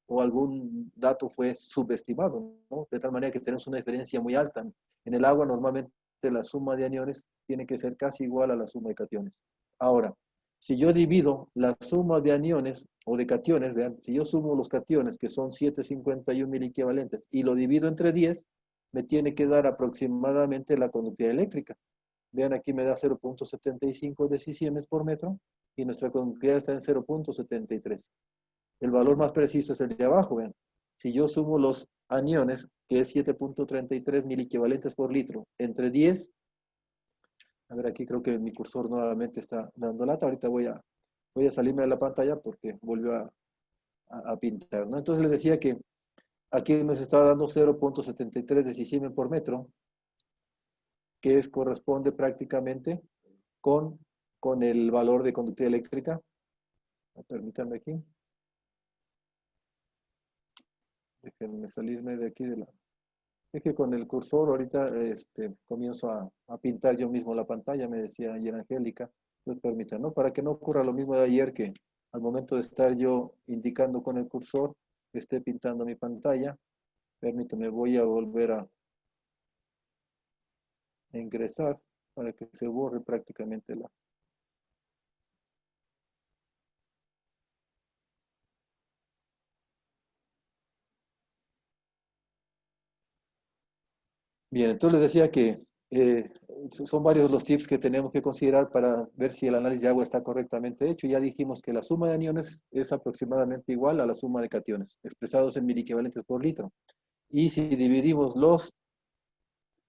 o algún dato fue subestimado, ¿no? De tal manera que tenemos una diferencia muy alta. En el agua normalmente la suma de aniones tiene que ser casi igual a la suma de cationes. Ahora, si yo divido la suma de aniones o de cationes, vean, si yo sumo los cationes, que son 751 miliequivalentes, y lo divido entre 10, me tiene que dar aproximadamente la conductividad eléctrica. Vean, aquí me da 0.75 decisiones por metro, y nuestra conductividad está en 0.73. El valor más preciso es el de abajo, vean. Si yo sumo los aniones, que es 7.33 miliequivalentes por litro, entre 10, a ver, aquí creo que mi cursor nuevamente está dando lata. Ahorita voy a salirme de la pantalla porque volvió a pintar, ¿no? Entonces les decía que aquí nos está dando 0.73 decisiones por metro, que corresponde prácticamente con, con el valor de conductividad eléctrica. Permítanme aquí. Déjenme salirme de aquí de la... Es que con el cursor ahorita comienzo a pintar yo mismo la pantalla, me decía ayer Angélica. Pues permítanme, ¿no? Para que no ocurra lo mismo de ayer, que al momento de estar yo indicando con el cursor, esté pintando mi pantalla. Permítanme, voy a volver a ingresar para que se borre prácticamente la... Bien, entonces les decía que son varios los tips que tenemos que considerar para ver si el análisis de agua está correctamente hecho. Ya dijimos que la suma de aniones es aproximadamente igual a la suma de cationes, expresados en miliequivalentes por litro. Y si dividimos los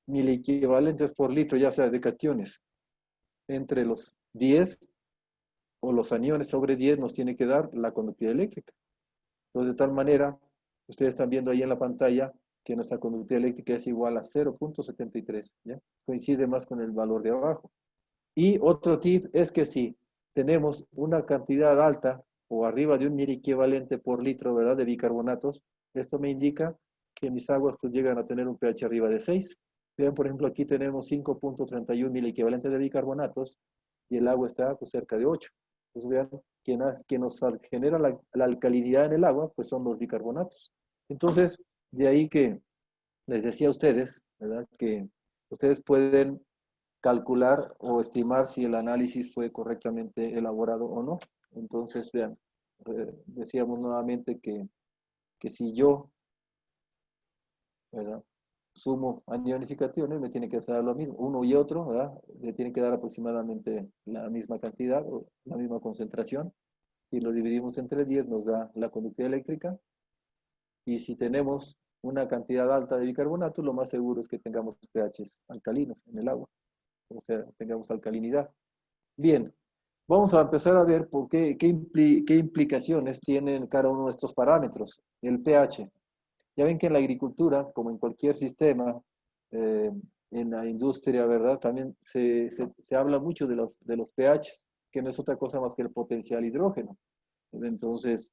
miliequivalentes por litro, ya sea de cationes, entre los 10 o los aniones sobre 10, nos tiene que dar la conductividad eléctrica. Entonces, de tal manera, ustedes están viendo ahí en la pantalla que nuestra conductividad eléctrica es igual a 0.73, ¿ya? Coincide más con el valor de abajo. Y otro tip es que si tenemos una cantidad alta o arriba de un miliequivalente por litro, ¿verdad?, de bicarbonatos, esto me indica que mis aguas pues llegan a tener un pH arriba de 6. Vean, por ejemplo, aquí tenemos 5.31 miliequivalentes de bicarbonatos y el agua está pues cerca de 8. Pues vean, quien nos genera la alcalinidad en el agua, pues son los bicarbonatos. Entonces, de ahí que les decía a ustedes, ¿verdad?, que ustedes pueden calcular o estimar si el análisis fue correctamente elaborado o no. Entonces, vean, decíamos nuevamente que si yo, ¿verdad?, sumo aniones y cationes, me tiene que dar lo mismo. Uno y otro, ¿verdad?, me tiene que dar aproximadamente la misma cantidad o la misma concentración. Si lo dividimos entre 10 nos da la conductividad eléctrica. Y si tenemos una cantidad alta de bicarbonato, lo más seguro es que tengamos pHs alcalinos en el agua, o sea, tengamos alcalinidad. Bien, vamos a empezar a ver por qué implicaciones tienen cada uno de estos parámetros. El pH. Ya ven que en la agricultura, como en cualquier sistema, eh, en la industria, ¿verdad?, también se habla mucho de los pHs, que no es otra cosa más que el potencial hidrógeno. Entonces,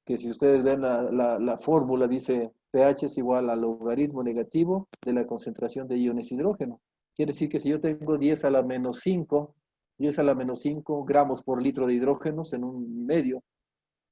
que si ustedes ven la fórmula, dice pH es igual al logaritmo negativo de la concentración de iones hidrógeno. Quiere decir que si yo tengo 10 a la menos 5, 10 a la menos 5 gramos por litro de hidrógenos en un medio,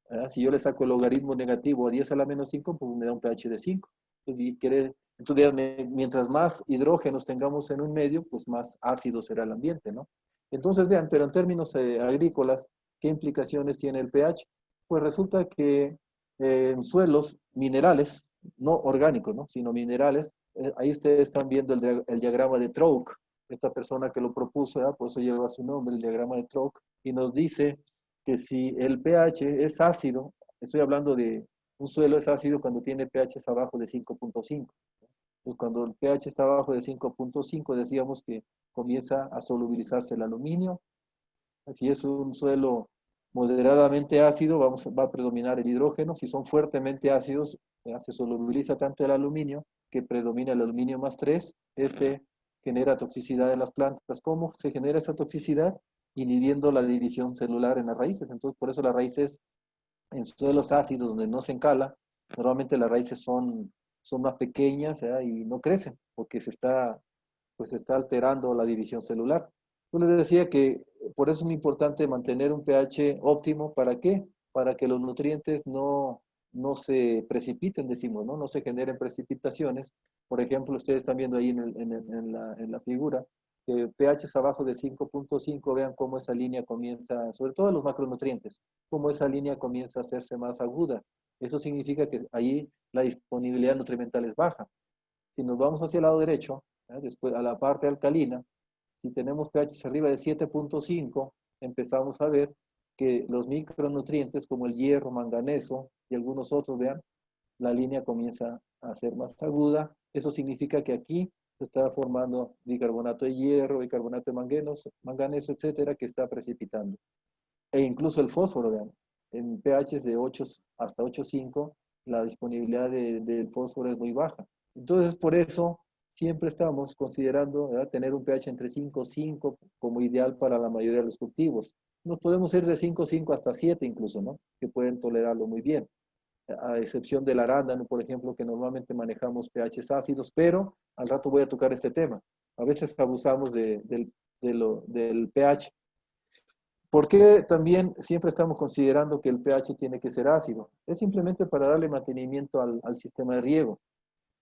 ¿verdad? Si yo le saco el logaritmo negativo a 10 a la menos 5, pues me da un pH de 5. Entonces, mientras más hidrógenos tengamos en un medio, pues más ácido será el ambiente, ¿no? Entonces, vean, pero en términos agrícolas, ¿qué implicaciones tiene el pH? Pues resulta que en suelos minerales, no orgánicos, ¿no?, sino minerales, ahí ustedes están viendo el diagrama de Trouk, esta persona que lo propuso, ¿verdad?, por eso lleva su nombre, el diagrama de Trouk, y nos dice que si el pH es ácido, estoy hablando de un suelo es ácido cuando tiene pH abajo de 5.5. Pues cuando el pH está abajo de 5.5, decíamos que comienza a solubilizarse el aluminio. Si es un suelo moderadamente ácido, va a predominar el hidrógeno. Si son fuertemente ácidos, se solubiliza tanto el aluminio que predomina el aluminio más 3. Este genera toxicidad en las plantas. ¿Cómo se genera esa toxicidad? Inhibiendo la división celular en las raíces. Entonces, por eso las raíces en suelos ácidos donde no se encala, normalmente las raíces son más pequeñas, ¿verdad?, y no crecen porque pues se está alterando la división celular. Yo les decía que por eso es muy importante mantener un pH óptimo. ¿Para qué? Para que los nutrientes no se precipiten, decimos, ¿no? No se generen precipitaciones. Por ejemplo, ustedes están viendo ahí en la figura, que pH abajo de 5.5, vean cómo esa línea comienza, sobre todo los macronutrientes, cómo esa línea comienza a hacerse más aguda. Eso significa que ahí la disponibilidad nutrimental es baja. Si nos vamos hacia el lado derecho, después a la parte alcalina, si tenemos pH arriba de 7.5, empezamos a ver que los micronutrientes como el hierro, manganeso y algunos otros, vean, la línea comienza a ser más aguda. Eso significa que aquí se está formando bicarbonato de hierro, bicarbonato de manganeso, etcétera, que está precipitando. E incluso el fósforo, vean, en pHs de 8 hasta 8.5, la disponibilidad del fósforo es muy baja. Entonces, por eso siempre estamos considerando, ¿verdad?, tener un pH entre 5 y 5 como ideal para la mayoría de los cultivos. Nos podemos ir de 5 hasta 7 incluso, ¿no? Que pueden tolerarlo muy bien. A excepción del arándano, por ejemplo, que normalmente manejamos pHs ácidos, pero al rato voy a tocar este tema. A veces abusamos del pH. ¿Por qué también siempre estamos considerando que el pH tiene que ser ácido? Es simplemente para darle mantenimiento al sistema de riego.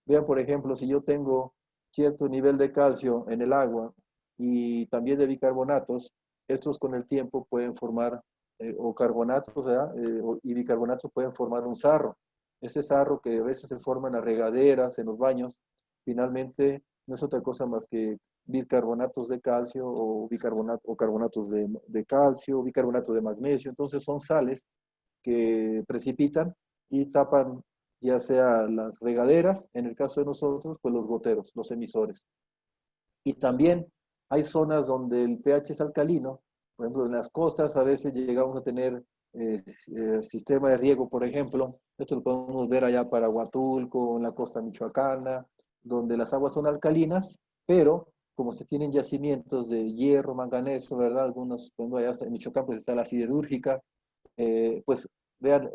Vean, por ejemplo, si yo tengo cierto nivel de calcio en el agua y también de bicarbonatos, estos con el tiempo pueden formar, o carbonatos, ¿verdad? Y bicarbonatos pueden formar un sarro. Ese sarro que a veces se forma en las regaderas, en los baños, finalmente no es otra cosa más que bicarbonatos de calcio o carbonatos de calcio, bicarbonato de magnesio. Entonces son sales que precipitan y tapan ya sea las regaderas, en el caso de nosotros, pues los goteros, los emisores. Y también hay zonas donde el pH es alcalino, por ejemplo, en las costas a veces llegamos a tener sistema de riego, por ejemplo, esto lo podemos ver allá para Huatulco, en la costa michoacana, donde las aguas son alcalinas, pero como se tienen yacimientos de hierro, manganeso, ¿verdad? Algunos, cuando allá en Michoacán pues está la siderúrgica, pues vean,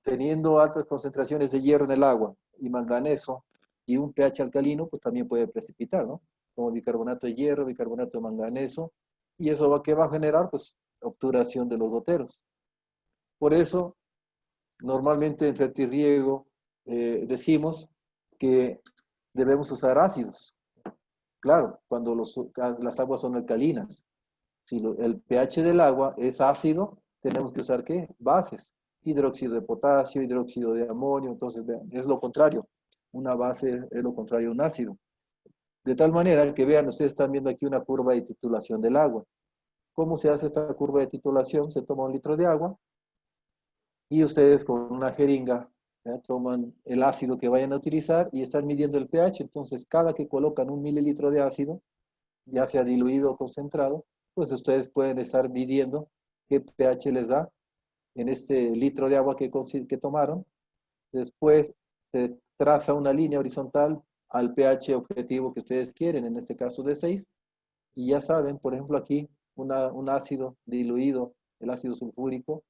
teniendo altas concentraciones de hierro en el agua y manganeso y un pH alcalino, pues también puede precipitar, ¿no? Como bicarbonato de hierro, bicarbonato de manganeso, y eso ¿qué va a generar? Pues obturación de los goteros. Por eso, normalmente en fertirriego decimos que debemos usar ácidos. Claro, cuando las aguas son alcalinas. Si el pH del agua es ácido, tenemos que usar ¿qué? Bases. Hidróxido de potasio, hidróxido de amonio. Entonces, vean, es lo contrario. Una base es lo contrario a un ácido. De tal manera que vean, ustedes están viendo aquí una curva de titulación del agua. ¿Cómo se hace esta curva de titulación? Se toma 1 litro de agua y ustedes con una jeringa toman el ácido que vayan a utilizar y están midiendo el pH. Entonces, cada que colocan 1 mililitro de ácido, ya sea diluido o concentrado, pues ustedes pueden estar midiendo qué pH les da en este litro de agua que tomaron. Después se traza una línea horizontal al pH objetivo que ustedes quieren, en este caso de 6, y ya saben, por ejemplo aquí, un ácido diluido, el ácido sulfúrico,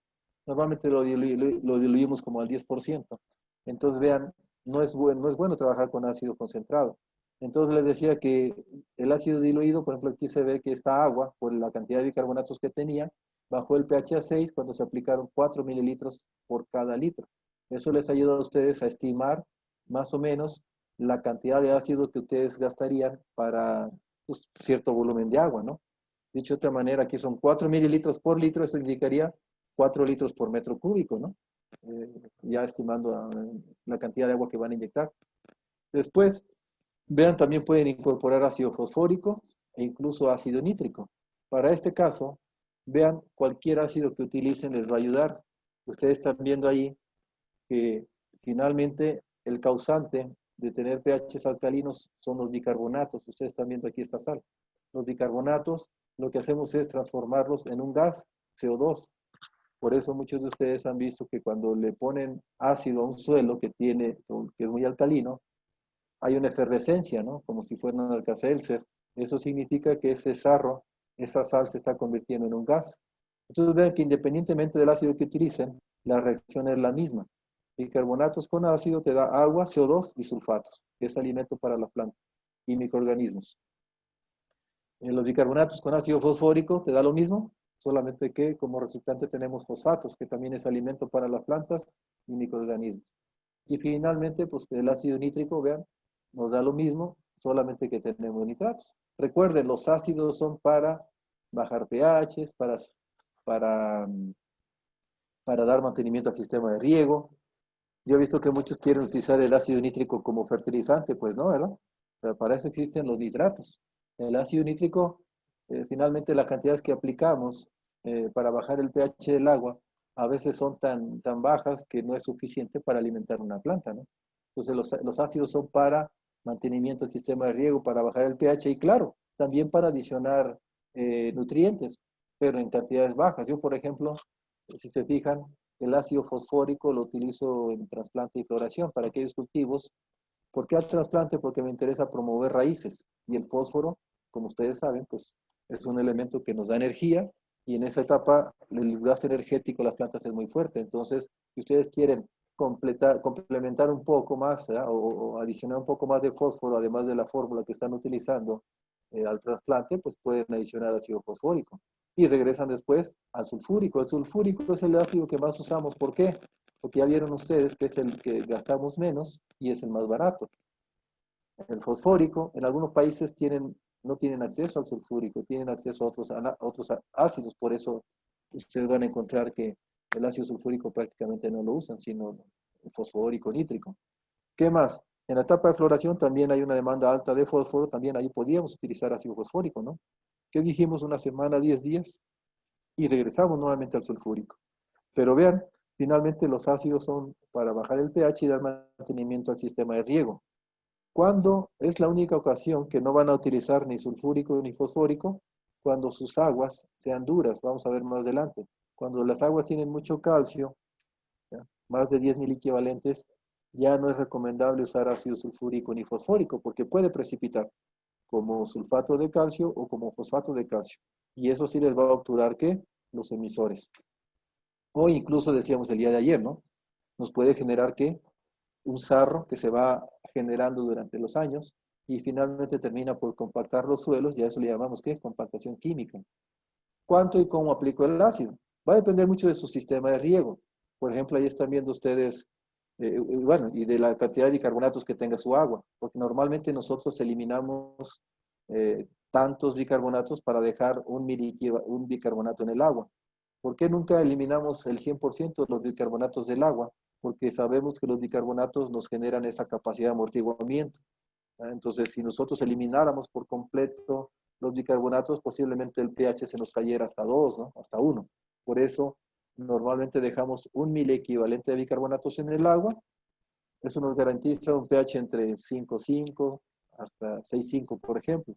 normalmente lo diluimos como al 10%. Entonces vean, no es bueno trabajar con ácido concentrado. Entonces les decía que el ácido diluido, por ejemplo, aquí se ve que esta agua, por la cantidad de bicarbonatos que tenía, bajó el pH a 6 cuando se aplicaron 4 mililitros por cada litro. Eso les ayuda a ustedes a estimar más o menos la cantidad de ácido que ustedes gastarían para pues, cierto volumen de agua, ¿no? Dicho de otra manera, aquí son 4 mililitros por litro, eso indicaría 4 litros por metro cúbico, ¿no? Ya estimando la cantidad de agua que van a inyectar. Después, vean, también pueden incorporar ácido fosfórico e incluso ácido nítrico. Para este caso, vean, cualquier ácido que utilicen les va a ayudar. Ustedes están viendo ahí que finalmente el causante de tener pHs alcalinos son los bicarbonatos. Ustedes están viendo aquí esta sal. Los bicarbonatos, lo que hacemos es transformarlos en un gas, CO2. Por eso muchos de ustedes han visto que cuando le ponen ácido a un suelo que es muy alcalino, hay una efervescencia, ¿no? Como si fuera un Alka-Seltzer. Eso significa que ese sarro, esa sal se está convirtiendo en un gas. Entonces vean que independientemente del ácido que utilicen, la reacción es la misma. Bicarbonatos con ácido te da agua, CO2 y sulfatos, que es alimento para la planta y microorganismos. En los bicarbonatos con ácido fosfórico te da lo mismo, solamente que como resultante tenemos fosfatos, que también es alimento para las plantas y microorganismos. Y finalmente, pues el ácido nítrico, vean, nos da lo mismo, solamente que tenemos nitratos. Recuerden, los ácidos son para bajar pHs, para, para dar mantenimiento al sistema de riego. Yo he visto que muchos quieren utilizar el ácido nítrico como fertilizante, pues no, ¿verdad? Pero para eso existen los nitratos. El ácido nítrico, finalmente las cantidades que aplicamos para bajar el pH del agua, a veces son tan bajas que no es suficiente para alimentar una planta, ¿no? Entonces los ácidos son para mantenimiento del sistema de riego, para bajar el pH y claro, también para adicionar nutrientes, pero en cantidades bajas. Yo, por ejemplo, si se fijan, el ácido fosfórico lo utilizo en trasplante y floración para aquellos cultivos. ¿Por qué al trasplante? Porque me interesa promover raíces. Y el fósforo, como ustedes saben, pues es un elemento que nos da energía y en esa etapa el gasto energético de las plantas es muy fuerte. Entonces, si ustedes quieren complementar un poco más o adicionar un poco más de fósforo, además de la fórmula que están utilizando al trasplante, pues pueden adicionar ácido fosfórico. Y regresan después al sulfúrico. El sulfúrico es el ácido que más usamos. ¿Por qué? Porque ya vieron ustedes que es el que gastamos menos y es el más barato. El fosfórico, en algunos países no tienen acceso al sulfúrico, tienen acceso a otros ácidos, por eso ustedes van a encontrar que el ácido sulfúrico prácticamente no lo usan, sino el fosfórico nítrico. ¿Qué más? En la etapa de floración también hay una demanda alta de fósforo, también ahí podíamos utilizar ácido fosfórico, ¿no? ¿Qué dijimos? Una semana, 10 días, y regresamos nuevamente al sulfúrico. Pero vean, finalmente los ácidos son para bajar el pH y dar mantenimiento al sistema de riego. ¿Cuándo es la única ocasión que no van a utilizar ni sulfúrico ni fosfórico? Cuando sus aguas sean duras, vamos a ver más adelante. Cuando las aguas tienen mucho calcio, ¿ya? Más de 10 equivalentes, ya no es recomendable usar ácido sulfúrico ni fosfórico porque puede precipitar como sulfato de calcio o como fosfato de calcio. Y eso sí les va a obturar, ¿qué? Los emisores. O incluso decíamos el día de ayer, ¿no? Nos puede generar, ¿qué? Un sarro que se va generando durante los años y finalmente termina por compactar los suelos y a eso le llamamos, ¿qué? Compactación química. ¿Cuánto y cómo aplico el ácido? Va a depender mucho de su sistema de riego. Por ejemplo, ahí están viendo ustedes, bueno, y de la cantidad de bicarbonatos que tenga su agua, porque normalmente nosotros eliminamos tantos bicarbonatos para dejar un bicarbonato en el agua. ¿Por qué nunca eliminamos el 100% de los bicarbonatos del agua? Porque sabemos que los bicarbonatos nos generan esa capacidad de amortiguamiento. Entonces, si nosotros elimináramos por completo los bicarbonatos, posiblemente el pH se nos cayera hasta 2, ¿no? Hasta 1. Por eso, normalmente dejamos un miliequivalente de bicarbonatos en el agua. Eso nos garantiza un pH entre 5,5 hasta 6,5, por ejemplo.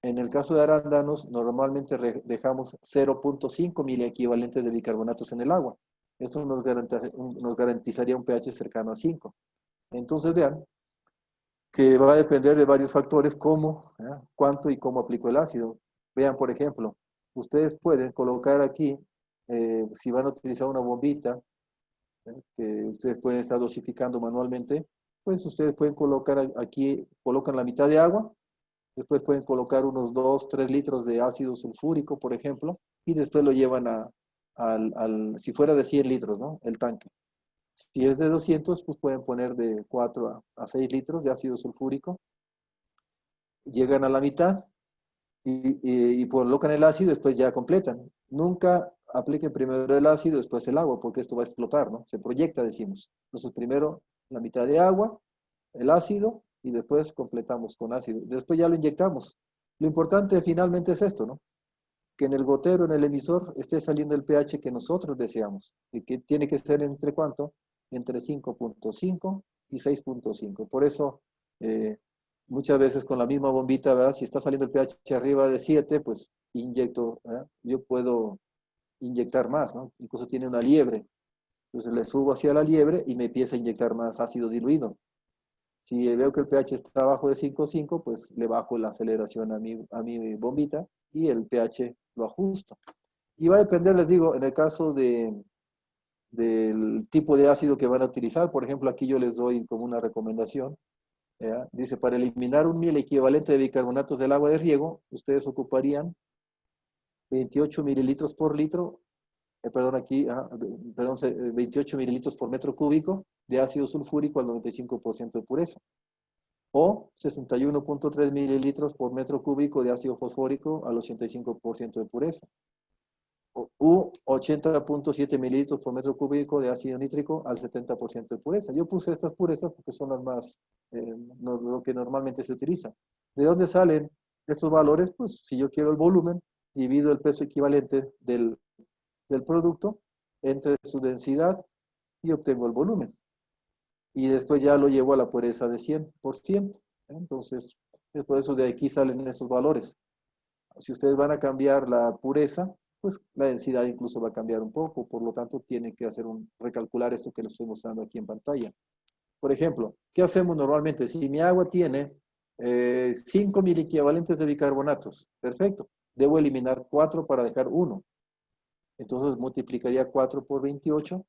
En el caso de arándanos, normalmente dejamos 0,5 miliequivalentes de bicarbonatos en el agua. Eso nos garantizaría un pH cercano a 5. Entonces, vean, que va a depender de varios factores como cuánto y cómo aplico el ácido. Vean, por ejemplo, ustedes pueden colocar aquí, si van a utilizar una bombita, que ustedes pueden estar dosificando manualmente, pues ustedes pueden colocar aquí, colocan la mitad de agua, después pueden colocar unos 2, 3 litros de ácido sulfúrico, por ejemplo, y después lo llevan si fuera de 100 litros, ¿no? El tanque. Si es de 200, pues pueden poner de 4 a 6 litros de ácido sulfúrico. Llegan a la mitad y colocan el ácido y después ya completan. Nunca apliquen primero el ácido, después el agua, porque esto va a explotar, ¿no? Se proyecta, decimos. Entonces, primero la mitad de agua, el ácido, y después completamos con ácido. Después ya lo inyectamos. Lo importante finalmente es esto, ¿no? Que en el gotero, en el emisor, esté saliendo el pH que nosotros deseamos. Y que tiene que ser entre ¿cuánto? Entre 5,5 y 6,5. Por eso, muchas veces con la misma bombita, ¿verdad? Si está saliendo el pH arriba de 7, pues inyecto, ¿verdad? Yo puedo inyectar más, ¿no? Incluso tiene una liebre. Entonces le subo hacia la liebre y me empieza a inyectar más ácido diluido. Si veo que el pH está abajo de 5,5, pues le bajo la aceleración a mi bombita y el pH lo ajusto. Y va a depender, les digo, en el caso del tipo de ácido que van a utilizar. Por ejemplo, aquí yo les doy como una recomendación. ¿Ya? Dice, para eliminar 1.000 equivalente de bicarbonatos del agua de riego, ustedes ocuparían 28 mililitros por litro perdón, aquí, 28 mililitros por metro cúbico de ácido sulfúrico al 95% de pureza. O 61.3 mililitros por metro cúbico de ácido fosfórico al 85% de pureza. U 80.7 mililitros por metro cúbico de ácido nítrico al 70% de pureza. Yo puse estas purezas porque son las más, lo que normalmente se utiliza. ¿De dónde salen estos valores? Pues si yo quiero el volumen, divido el peso equivalente del producto entre su densidad y obtengo el volumen. Y después ya lo llevo a la pureza de 100%. Entonces, es por eso de aquí salen esos valores. Si ustedes van a cambiar la pureza, pues la densidad incluso va a cambiar un poco, por lo tanto tienen que recalcular esto que les estoy mostrando aquí en pantalla. Por ejemplo, ¿qué hacemos normalmente? Si mi agua tiene 5 miliequivalentes de bicarbonatos, perfecto, debo eliminar 4 para dejar 1. Entonces multiplicaría 4 por 28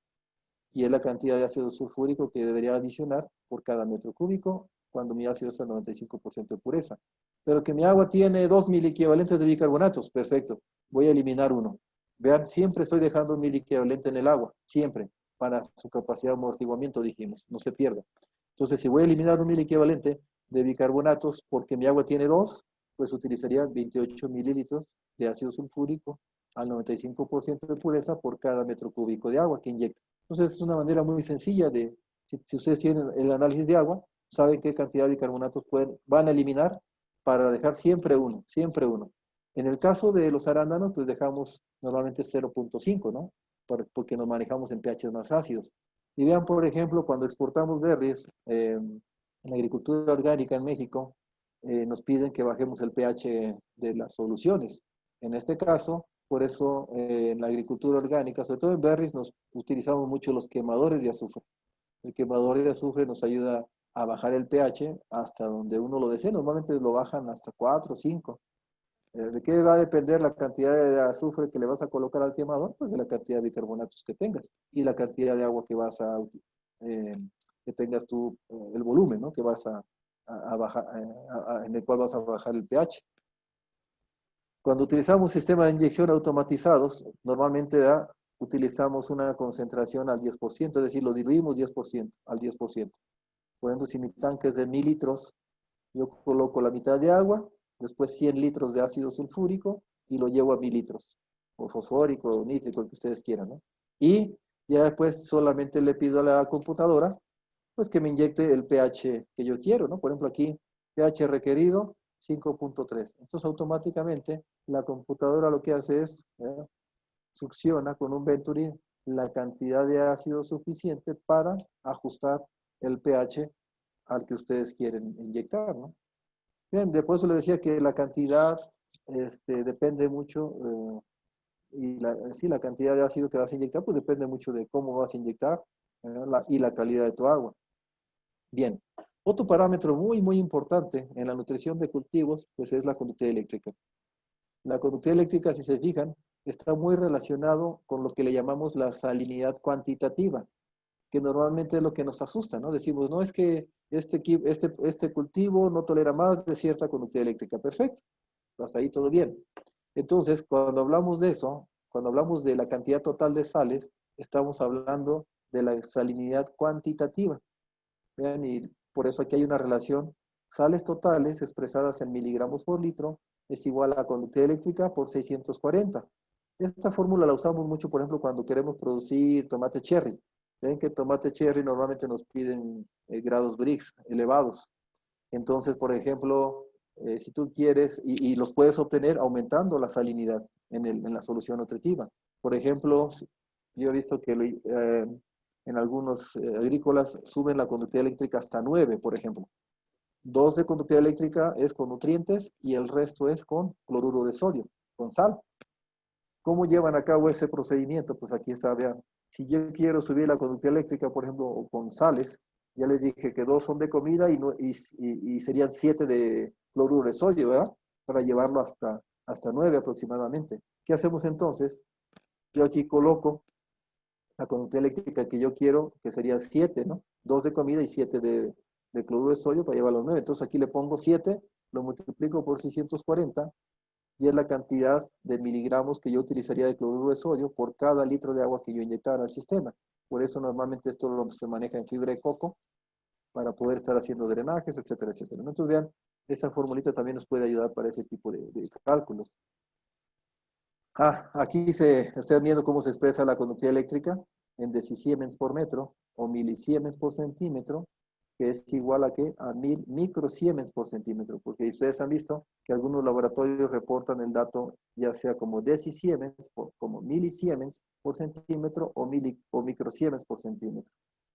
y es la cantidad de ácido sulfúrico que debería adicionar por cada metro cúbico cuando mi ácido es al 95% de pureza. Pero que mi agua tiene 2 miliequivalentes de bicarbonatos, perfecto, voy a eliminar 1. Vean, siempre estoy dejando un miliequivalente en el agua, siempre, para su capacidad de amortiguamiento, dijimos, no se pierda. Entonces, si voy a eliminar un miliequivalente de bicarbonatos porque mi agua tiene 2, pues utilizaría 28 mililitros de ácido sulfúrico al 95% de pureza por cada metro cúbico de agua que inyecta. Entonces, es una manera muy sencilla de, si ustedes tienen el análisis de agua, saben qué cantidad de bicarbonatos van a eliminar para dejar siempre uno, siempre uno. En el caso de los arándanos, pues dejamos normalmente 0.5, ¿no? Porque nos manejamos en pH más ácidos. Y vean, por ejemplo, cuando exportamos berries, en la agricultura orgánica en México, nos piden que bajemos el pH de las soluciones. En este caso, por eso en la agricultura orgánica, sobre todo en berries, nos utilizamos mucho los quemadores de azufre. El quemador de azufre nos ayuda a bajar el pH hasta donde uno lo desee. Normalmente lo bajan hasta 4 o 5. ¿De qué va a depender la cantidad de azufre que le vas a colocar al quemador? Pues de la cantidad de bicarbonatos que tengas y la cantidad de agua que que tengas tú, el volumen, ¿no? Que vas a bajar, en el cual vas a bajar el pH. Cuando utilizamos sistemas de inyección automatizados, normalmente utilizamos una concentración al 10%, es decir, lo diluimos 10%, al 10%. Por ejemplo, si mi tanque es de 1000 litros, yo coloco la mitad de agua, después 100 litros de ácido sulfúrico y lo llevo a 1000 litros, o fosfórico, o nítrico, el que ustedes quieran, ¿no? Y ya después solamente le pido a la computadora, pues que me inyecte el pH que yo quiero, ¿no? Por ejemplo, aquí, pH requerido, 5.3. Entonces, automáticamente, la computadora lo que hace es, succiona con un Venturi la cantidad de ácido suficiente para ajustar el pH al que ustedes quieren inyectar, ¿no? Bien, después le decía que la cantidad depende mucho, sí, la cantidad de ácido que vas a inyectar, pues depende mucho de cómo vas a inyectar, y la calidad de tu agua. Bien, otro parámetro muy, muy importante en la nutrición de cultivos, pues es la conductividad eléctrica. La conductividad eléctrica, si se fijan, está muy relacionado con lo que le llamamos la salinidad cuantitativa, que normalmente es lo que nos asusta, ¿no? Decimos, no, es que este cultivo no tolera más de cierta conductividad eléctrica. Perfecto, hasta ahí todo bien. Entonces, cuando hablamos de eso, cuando hablamos de la cantidad total de sales, estamos hablando de la salinidad cuantitativa. Vean, y por eso aquí hay una relación. Sales totales expresadas en miligramos por litro es igual a conductividad eléctrica por 640. Esta fórmula la usamos mucho, por ejemplo, cuando queremos producir tomate cherry. Ven que tomate cherry normalmente nos piden grados Brix elevados. Entonces, por ejemplo, si tú quieres, y los puedes obtener aumentando la salinidad en la solución nutritiva. Por ejemplo, yo he visto que en algunos agrícolas suben la conductividad eléctrica hasta 9, por ejemplo. 2 de conductividad eléctrica es con nutrientes y el resto es con cloruro de sodio, con sal. ¿Cómo llevan a cabo ese procedimiento? Pues aquí está, vean. Si yo quiero subir la conductividad eléctrica, por ejemplo, con sales, ya les dije que 2 son de comida y serían 7 de cloruro de sodio, ¿verdad? Para llevarlo hasta 9 aproximadamente. ¿Qué hacemos entonces? Yo aquí coloco la conductividad eléctrica que yo quiero, que sería 7, ¿no? 2 de comida y 7 de cloruro de sodio para llevarlo a 9. Entonces aquí le pongo 7, lo multiplico por 640 y es la cantidad de miligramos que yo utilizaría de cloruro de sodio por cada litro de agua que yo inyectara al sistema. Por eso normalmente esto se maneja en fibra de coco para poder estar haciendo drenajes, etcétera, etcétera. Entonces vean, esa formulita también nos puede ayudar para ese tipo de cálculos. Aquí están viendo cómo se expresa la conductividad eléctrica en decisiemens por metro o milisiemens por centímetro, que es igual a ¿qué? A 1000 microsiemens por centímetro, porque ustedes han visto que algunos laboratorios reportan el dato ya sea como decisiemens, como milisiemens por centímetro o microsiemens por centímetro.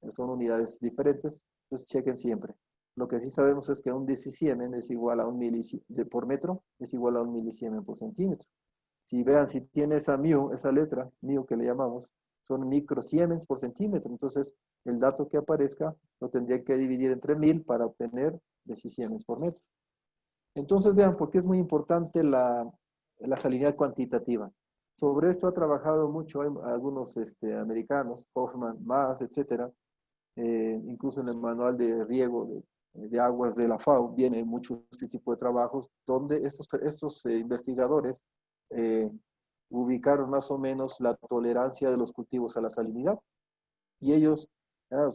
Son unidades diferentes, entonces chequen siempre. Lo que sí sabemos es que un decisiemens es igual a un milisiemens por metro, es igual a un milisiemens por centímetro. Si vean, si tiene esa mu, esa letra, mu que le llamamos, son microsiemens por centímetro. Entonces, el dato que aparezca lo tendría que dividir entre 1000 para obtener decisiemens por metro. Entonces, vean, porque es muy importante la salinidad cuantitativa. Sobre esto ha trabajado mucho algunos americanos, Hoffman, Maas, etcétera. Incluso en el manual de riego de aguas de la FAO viene mucho este tipo de trabajos donde estos investigadores eh, ubicaron más o menos la tolerancia de los cultivos a la salinidad. Y ellos,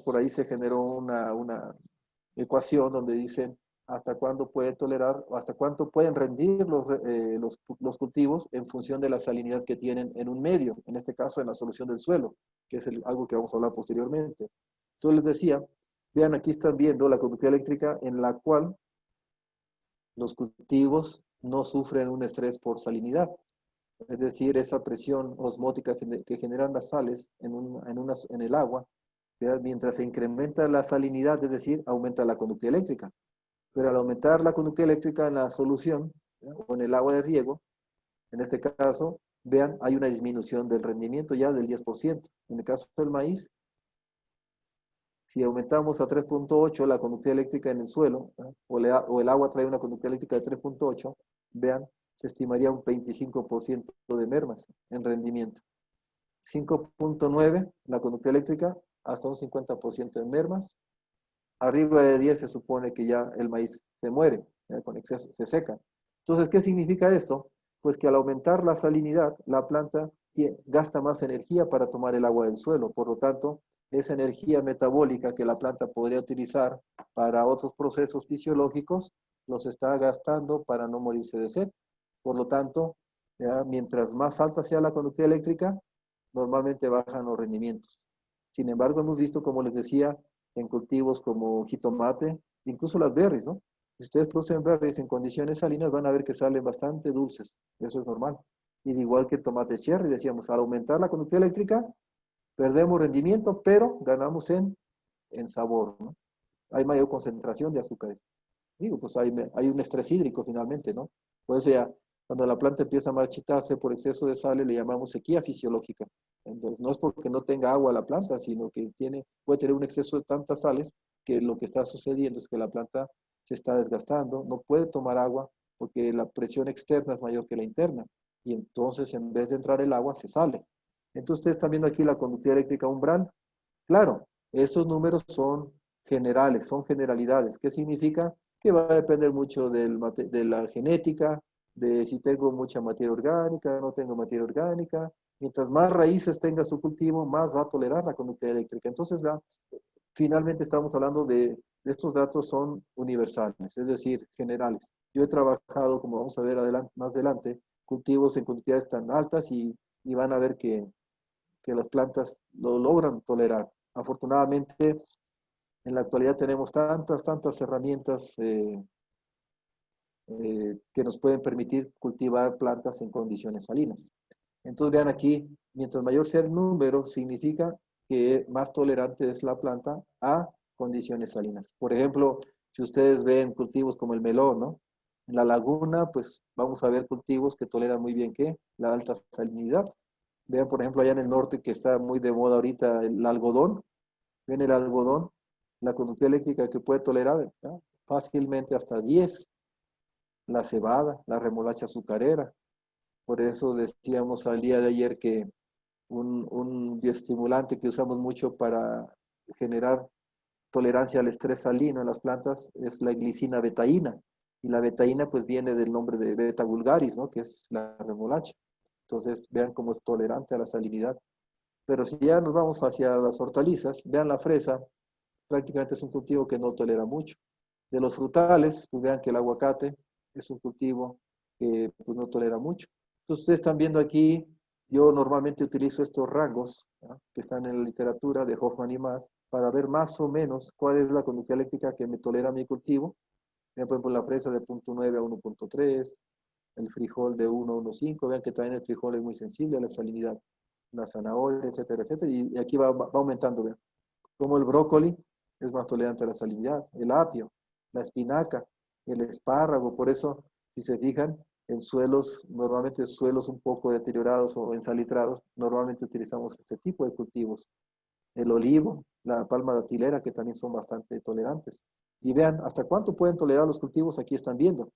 por ahí se generó una ecuación donde dicen hasta cuándo puede tolerar, o hasta cuánto pueden rendir los cultivos en función de la salinidad que tienen en un medio, en este caso en la solución del suelo, que es algo que vamos a hablar posteriormente. Entonces les decía, vean, aquí están viendo la conductividad eléctrica en la cual los cultivos no sufren un estrés por salinidad. Es decir, esa presión osmótica que generan las sales en el agua, ¿verdad? Mientras se incrementa la salinidad, es decir, aumenta la conductividad eléctrica. Pero al aumentar la conductividad eléctrica en la solución, ¿verdad? O en el agua de riego, en este caso, vean, hay una disminución del rendimiento ya del 10%. En el caso del maíz, si aumentamos a 3.8 la conductividad eléctrica en el suelo, ¿verdad? O el agua trae una conductividad eléctrica de 3.8, vean, se estimaría un 25% de mermas en rendimiento. 5.9 la conductividad eléctrica, hasta un 50% en mermas. Arriba de 10 se supone que ya el maíz se muere, con exceso, se seca. Entonces, ¿qué significa esto? Pues que al aumentar la salinidad, la planta gasta más energía para tomar el agua del suelo. Por lo tanto, esa energía metabólica que la planta podría utilizar para otros procesos fisiológicos, los está gastando para no morirse de sed. Por lo tanto, ¿ya? Mientras más alta sea la conductividad eléctrica, normalmente bajan los rendimientos. Sin embargo, hemos visto, como les decía, en cultivos como jitomate, incluso las berries, ¿no? Si ustedes producen berries en condiciones salinas, van a ver que salen bastante dulces. Eso es normal. Y de igual que el tomate cherry, decíamos, al aumentar la conductividad eléctrica, perdemos rendimiento, pero ganamos en sabor, ¿no? Hay mayor concentración de azúcares. Digo, pues hay un estrés hídrico finalmente, ¿no? Por eso ya, cuando la planta empieza a marchitarse por exceso de sales, le llamamos sequía fisiológica. Entonces, no es porque no tenga agua la planta, sino que puede tener un exceso de tantas sales que lo que está sucediendo es que la planta se está desgastando, no puede tomar agua porque la presión externa es mayor que la interna. Y entonces, en vez de entrar el agua, se sale. Entonces, ustedes están viendo aquí la conductividad eléctrica umbral. Claro, estos números son generales, son generalidades. ¿Qué significa? Que va a depender mucho de la genética, de si tengo mucha materia orgánica, no tengo materia orgánica. Mientras más raíces tenga su cultivo, más va a tolerar la conductividad eléctrica. Entonces, finalmente estamos hablando de estos datos son universales, es decir, generales. Yo he trabajado, como vamos a ver más adelante, cultivos en conductividades tan altas y van a ver que las plantas lo logran tolerar. Afortunadamente, en la actualidad tenemos tantas herramientas que nos pueden permitir cultivar plantas en condiciones salinas. Entonces vean aquí, mientras mayor sea el número, significa que más tolerante es la planta a condiciones salinas. Por ejemplo, si ustedes ven cultivos como el melón, ¿no? En la laguna, pues vamos a ver cultivos que toleran muy bien ¿qué? La alta salinidad. Vean, por ejemplo, allá en el norte que está muy de moda ahorita el algodón. Ven el algodón, la conductividad eléctrica que puede tolerar, ¿no? Fácilmente hasta 10. La cebada, la remolacha azucarera. Por eso decíamos al día de ayer que un bioestimulante que usamos mucho para generar tolerancia al estrés salino en las plantas es la glicina betaína. Y la betaína pues viene del nombre de beta vulgaris, ¿no? Que es la remolacha. Entonces vean cómo es tolerante a la salinidad. Pero si ya nos vamos hacia las hortalizas, vean la fresa, prácticamente es un cultivo que no tolera mucho. De los frutales, pues vean que el aguacate es un cultivo que pues, no tolera mucho. Entonces ustedes están viendo aquí, yo normalmente utilizo estos rangos, ¿no?, que están en la literatura de Hoffman y más, para ver más o menos cuál es la conducta eléctrica que me tolera mi cultivo. Vean, por ejemplo, la fresa de 0.9 a 1.3, el frijol de 1 a 1.5, vean que también el frijol es muy sensible a la salinidad, la zanahoria, etcétera, etcétera, y aquí va aumentando, vean, como el brócoli es más tolerante a la salinidad, el apio, la espinaca, el espárrago. Por eso, si se fijan, en suelos, normalmente suelos un poco deteriorados o ensalitrados, normalmente utilizamos este tipo de cultivos. El olivo, la palma datilera, que también son bastante tolerantes. Y vean, ¿hasta cuánto pueden tolerar los cultivos? Aquí están viendo.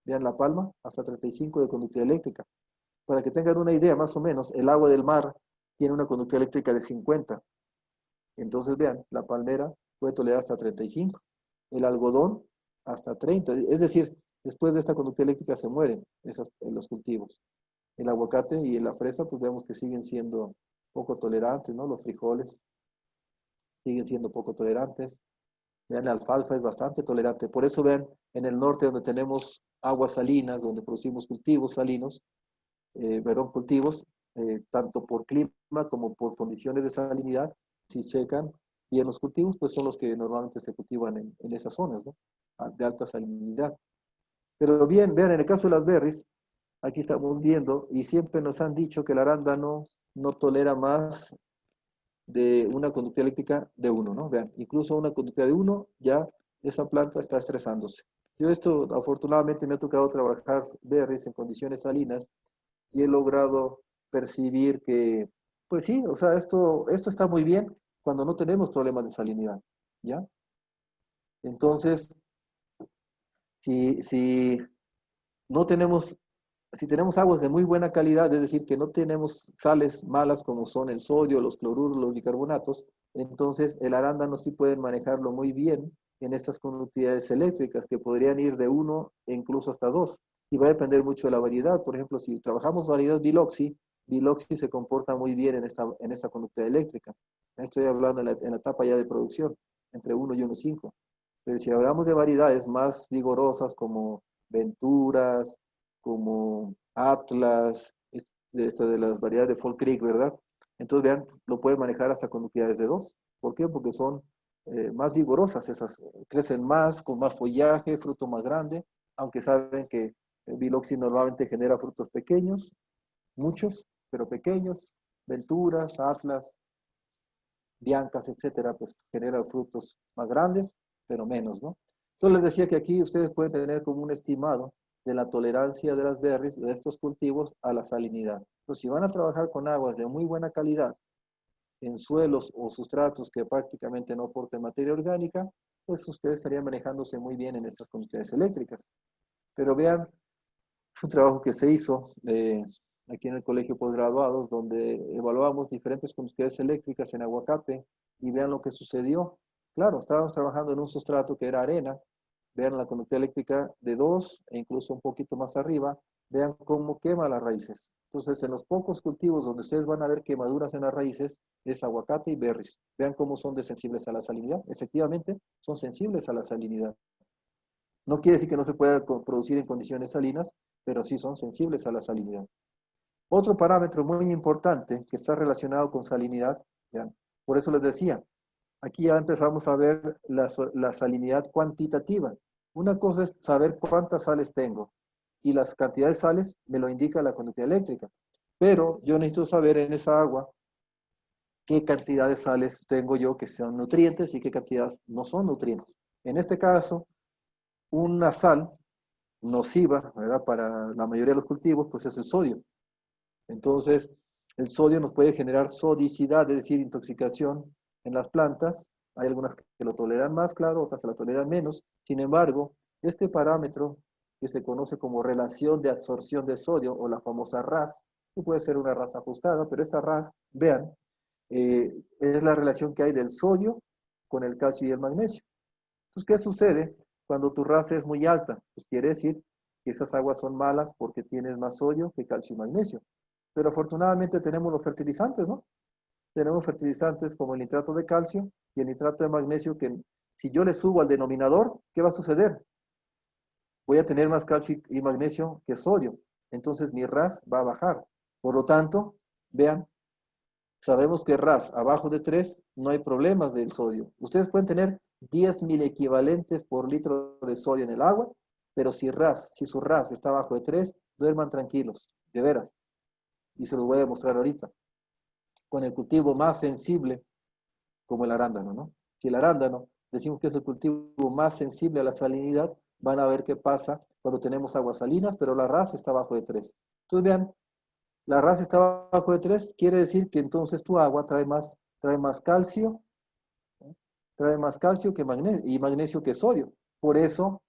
Vean la palma, hasta 35 de conductividad eléctrica. Para que tengan una idea, más o menos, el agua del mar tiene una conductividad eléctrica de 50. Entonces, vean, la palmera puede tolerar hasta 35, el algodón hasta 30. Es decir, después de esta conducta eléctrica se mueren los cultivos. El aguacate y la fresa, pues vemos que siguen siendo poco tolerantes, ¿no? Los frijoles siguen siendo poco tolerantes. Vean, la alfalfa es bastante tolerante. Por eso, vean, en el norte donde tenemos aguas salinas, donde producimos cultivos salinos, perdón, cultivos, tanto por clima como por condiciones de salinidad, si secan bien los cultivos, pues son los que normalmente se cultivan en esas zonas, ¿no? De alta salinidad. Pero bien, vean, en el caso de las berries, aquí estamos viendo, y siempre nos han dicho que el arándano no tolera más de una conductividad eléctrica de 1, ¿no? Vean, incluso una conductividad de 1, ya esa planta está estresándose. Yo esto, afortunadamente, me ha tocado trabajar berries en condiciones salinas, y he logrado percibir que, pues sí, o sea, esto está muy bien cuando no tenemos problemas de salinidad, ¿ya? Entonces, si no tenemos, si tenemos aguas de muy buena calidad, es decir, que no tenemos sales malas como son el sodio, los cloruros, los bicarbonatos, entonces el arándano sí pueden manejarlo muy bien en estas conductividades eléctricas que podrían ir de 1 e incluso hasta 2. Y va a depender mucho de la variedad. Por ejemplo, si trabajamos variedad Biloxi, Biloxi se comporta muy bien en esta conductividad eléctrica. Estoy hablando en la etapa ya de producción, entre 1 y 1,5. Pero si hablamos de variedades más vigorosas como Venturas, como Atlas, de las variedades de Fall Creek, ¿verdad? Entonces, vean, lo pueden manejar hasta conductividades de 2. ¿Por qué? Porque son más vigorosas, esas crecen más, con más follaje, fruto más grande, aunque saben que el Biloxi normalmente genera frutos pequeños, muchos, pero pequeños. Venturas, Atlas, Biancas, etcétera, pues genera frutos más grandes, pero menos, ¿no? Entonces les decía que aquí ustedes pueden tener como un estimado de la tolerancia de las berries, de estos cultivos, a la salinidad. Entonces, si van a trabajar con aguas de muy buena calidad, en suelos o sustratos que prácticamente no aporten materia orgánica, pues ustedes estarían manejándose muy bien en estas condiciones eléctricas. Pero vean, fue un trabajo que se hizo aquí en el colegio postgraduados, donde evaluamos diferentes conductividades eléctricas en aguacate y vean lo que sucedió. Claro, estábamos trabajando en un sustrato que era arena, vean la conductividad eléctrica de 2 e incluso un poquito más arriba, vean cómo quema las raíces. Entonces, en los pocos cultivos donde ustedes van a ver quemaduras en las raíces, es aguacate y berries. Vean cómo son de sensibles a la salinidad. Efectivamente, son sensibles a la salinidad. No quiere decir que no se pueda producir en condiciones salinas, pero sí son sensibles a la salinidad. Otro parámetro muy importante que está relacionado con salinidad, ¿ya? Por eso les decía, aquí ya empezamos a ver la salinidad cuantitativa. Una cosa es saber cuántas sales tengo y las cantidades de sales me lo indica la conductividad eléctrica. Pero yo necesito saber en esa agua qué cantidad de sales tengo yo que son nutrientes y qué cantidades no son nutrientes. En este caso, una sal nociva, ¿verdad?, para la mayoría de los cultivos, pues es el sodio. Entonces, el sodio nos puede generar sodicidad, es decir, intoxicación en las plantas. Hay algunas que lo toleran más, claro, otras que lo toleran menos. Sin embargo, este parámetro que se conoce como relación de absorción de sodio o la famosa RAS, que puede ser una RAS ajustada, pero esta RAS, vean, es la relación que hay del sodio con el calcio y el magnesio. Entonces, ¿qué sucede? cuando tu RAS es muy alta, pues quiere decir que esas aguas son malas porque tienes más sodio que calcio y magnesio. Pero afortunadamente tenemos los fertilizantes, ¿no? Tenemos fertilizantes como el nitrato de calcio y el nitrato de magnesio que si yo le subo al denominador, ¿qué va a suceder? Voy a tener más calcio y magnesio que sodio. Entonces mi RAS va a bajar. Por lo tanto, vean, sabemos que RAS abajo de 3 no hay problemas del sodio. Ustedes pueden tener 10.000 equivalentes por litro de sodio en el agua, pero si su RAS está abajo de 3, duerman tranquilos, de veras. Y se los voy a demostrar ahorita. Con el cultivo más sensible, como el arándano, ¿no? Si el arándano decimos que es el cultivo más sensible a la salinidad, van a ver qué pasa cuando tenemos aguas salinas, pero la RAS está abajo de 3. Entonces vean, la RAS está abajo de 3, quiere decir que entonces tu agua trae más calcio, ¿no? Trae más calcio que magnesio, y magnesio que sodio. Por eso,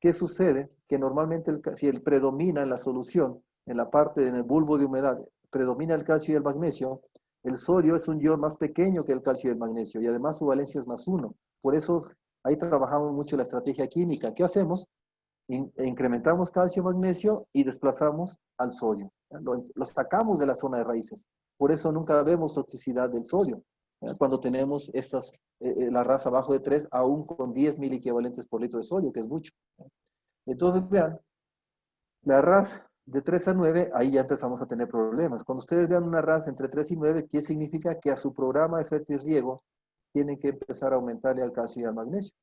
¿qué sucede? Que normalmente si el predomina en la solución, en la parte, en el bulbo de humedad, predomina el calcio y el magnesio, el sodio es un ion más pequeño que el calcio y el magnesio, y además su valencia es +1. Por eso ahí trabajamos mucho la estrategia química. ¿Qué hacemos? Incrementamos calcio, magnesio y desplazamos al sodio. Lo sacamos de la zona de raíces. Por eso nunca vemos toxicidad del sodio. Cuando tenemos la raza abajo de 3, aún con 10.000 equivalentes por litro de sodio, que es mucho. Entonces, vean, la RAS de 3 a 9, ahí ya empezamos a tener problemas. Cuando ustedes vean una RAS entre 3 y 9, ¿qué significa? Que a su programa de fertirriego tienen que empezar a aumentarle al calcio y al magnesio.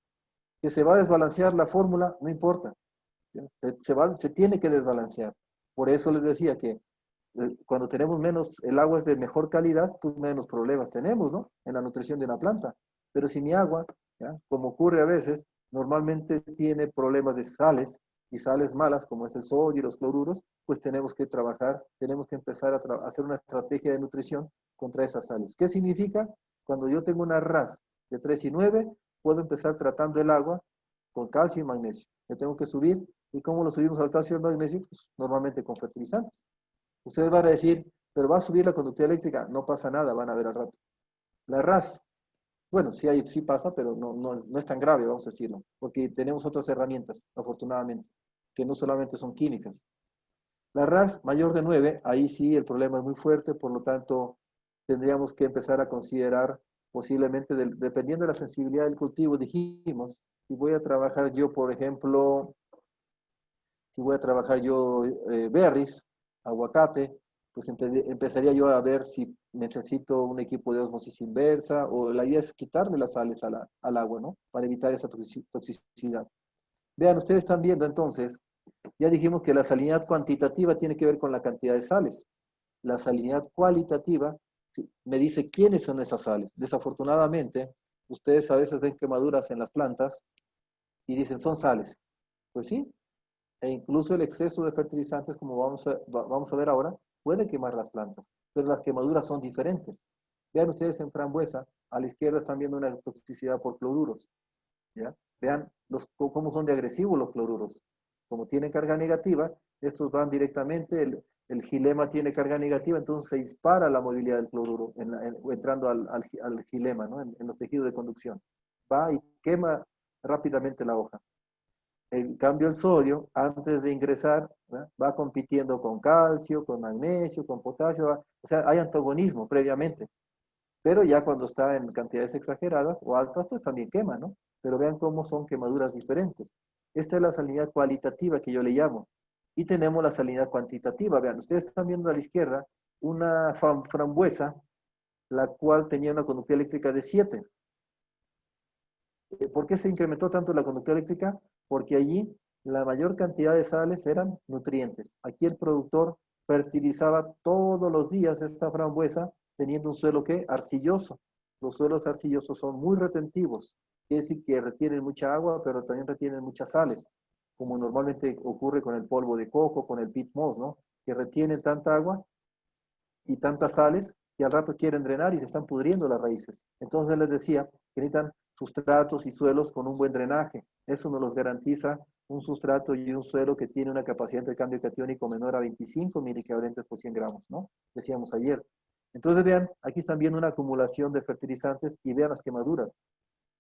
Que se va a desbalancear la fórmula, no importa. Se tiene que desbalancear. Por eso les decía que cuando tenemos menos, el agua es de mejor calidad, pues menos problemas tenemos, ¿no? En la nutrición de una planta. Pero si mi agua, ¿ya? Como ocurre a veces, normalmente tiene problemas de sales y sales malas, como es el sodio y los cloruros, pues tenemos que trabajar, tenemos que empezar a hacer una estrategia de nutrición contra esas sales. ¿Qué significa? Cuando yo tengo una RAS de 3 y 9, puedo empezar tratando el agua con calcio y magnesio. Le tengo que subir. ¿Y cómo lo subimos al calcio y al magnesio? Pues normalmente con fertilizantes. Ustedes van a decir, pero va a subir la conductividad eléctrica. No pasa nada, van a ver al rato. La RAS, bueno, sí pasa, pero no es tan grave, vamos a decirlo, porque tenemos otras herramientas, afortunadamente, que no solamente son químicas. La RAS mayor de 9, ahí sí el problema es muy fuerte, por lo tanto, tendríamos que empezar a considerar posiblemente, dependiendo de la sensibilidad del cultivo, dijimos, si voy a trabajar yo, por ejemplo, si voy a trabajar yo berries, aguacate, pues empezaría yo a ver si necesito un equipo de osmosis inversa o la idea es quitarle las sales al agua, ¿no? Para evitar esa toxicidad. Vean, ustedes están viendo entonces, ya dijimos que la salinidad cuantitativa tiene que ver con la cantidad de sales. La salinidad cualitativa me dice quiénes son esas sales. Desafortunadamente, ustedes a veces ven quemaduras en las plantas y dicen son sales. Pues sí, e incluso el exceso de fertilizantes, como vamos a ver ahora, puede quemar las plantas, pero las quemaduras son diferentes. Vean ustedes en frambuesa, a la izquierda están viendo una toxicidad por cloruros. ¿Ya? Vean cómo son de agresivos los cloruros. Como tienen carga negativa, estos van directamente, el gilema tiene carga negativa, entonces se dispara la movilidad del cloruro entrando al gilema, ¿no? En los tejidos de conducción. Va y quema rápidamente la hoja. En cambio, el sodio, antes de ingresar, ¿verdad? Va compitiendo con calcio, con magnesio, con potasio, o sea, hay antagonismo previamente. Pero ya cuando está en cantidades exageradas o altas, pues también quema, ¿no? Pero vean cómo son quemaduras diferentes. Esta es la salinidad cualitativa que yo le llamo. Y tenemos la salinidad cuantitativa. Vean, ustedes están viendo a la izquierda una frambuesa, la cual tenía una conductividad eléctrica de 7. ¿Por qué se incrementó tanto la conductividad eléctrica? Porque allí la mayor cantidad de sales eran nutrientes. Aquí el productor fertilizaba todos los días esta frambuesa teniendo un suelo que arcilloso. Los suelos arcillosos son muy retentivos, quiere decir que retienen mucha agua, pero también retienen muchas sales, como normalmente ocurre con el polvo de coco, con el peat moss, ¿no? Que retienen tanta agua y tantas sales que al rato quieren drenar y se están pudriendo las raíces. Entonces les decía que necesitan sustratos y suelos con un buen drenaje. Eso nos los garantiza un sustrato y un suelo que tiene una capacidad de cambio catiónico menor a 25 miliequivalentes por 100 gramos, ¿no? Decíamos ayer. Entonces vean, aquí están viendo una acumulación de fertilizantes y vean las quemaduras.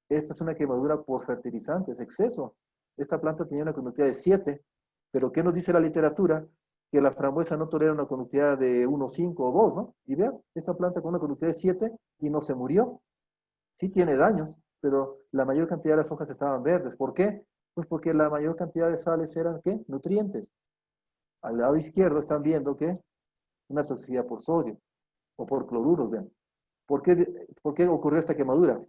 Esta es una quemadura por fertilizantes, exceso. esta planta tenía una conductividad de 7, pero ¿qué nos dice la literatura? Que la frambuesa no tolera una conductividad de 1,5 o 2, ¿no? Y vean, esta planta con una conductividad de 7 y no se murió. Sí tiene daños, pero la mayor cantidad de las hojas estaban verdes. ¿Por qué? Pues porque la mayor cantidad de sales eran, ¿qué? Nutrientes. Al lado izquierdo están viendo que una toxicidad por sodio o por cloruros, vean. ¿Por qué ocurrió esta quemadura?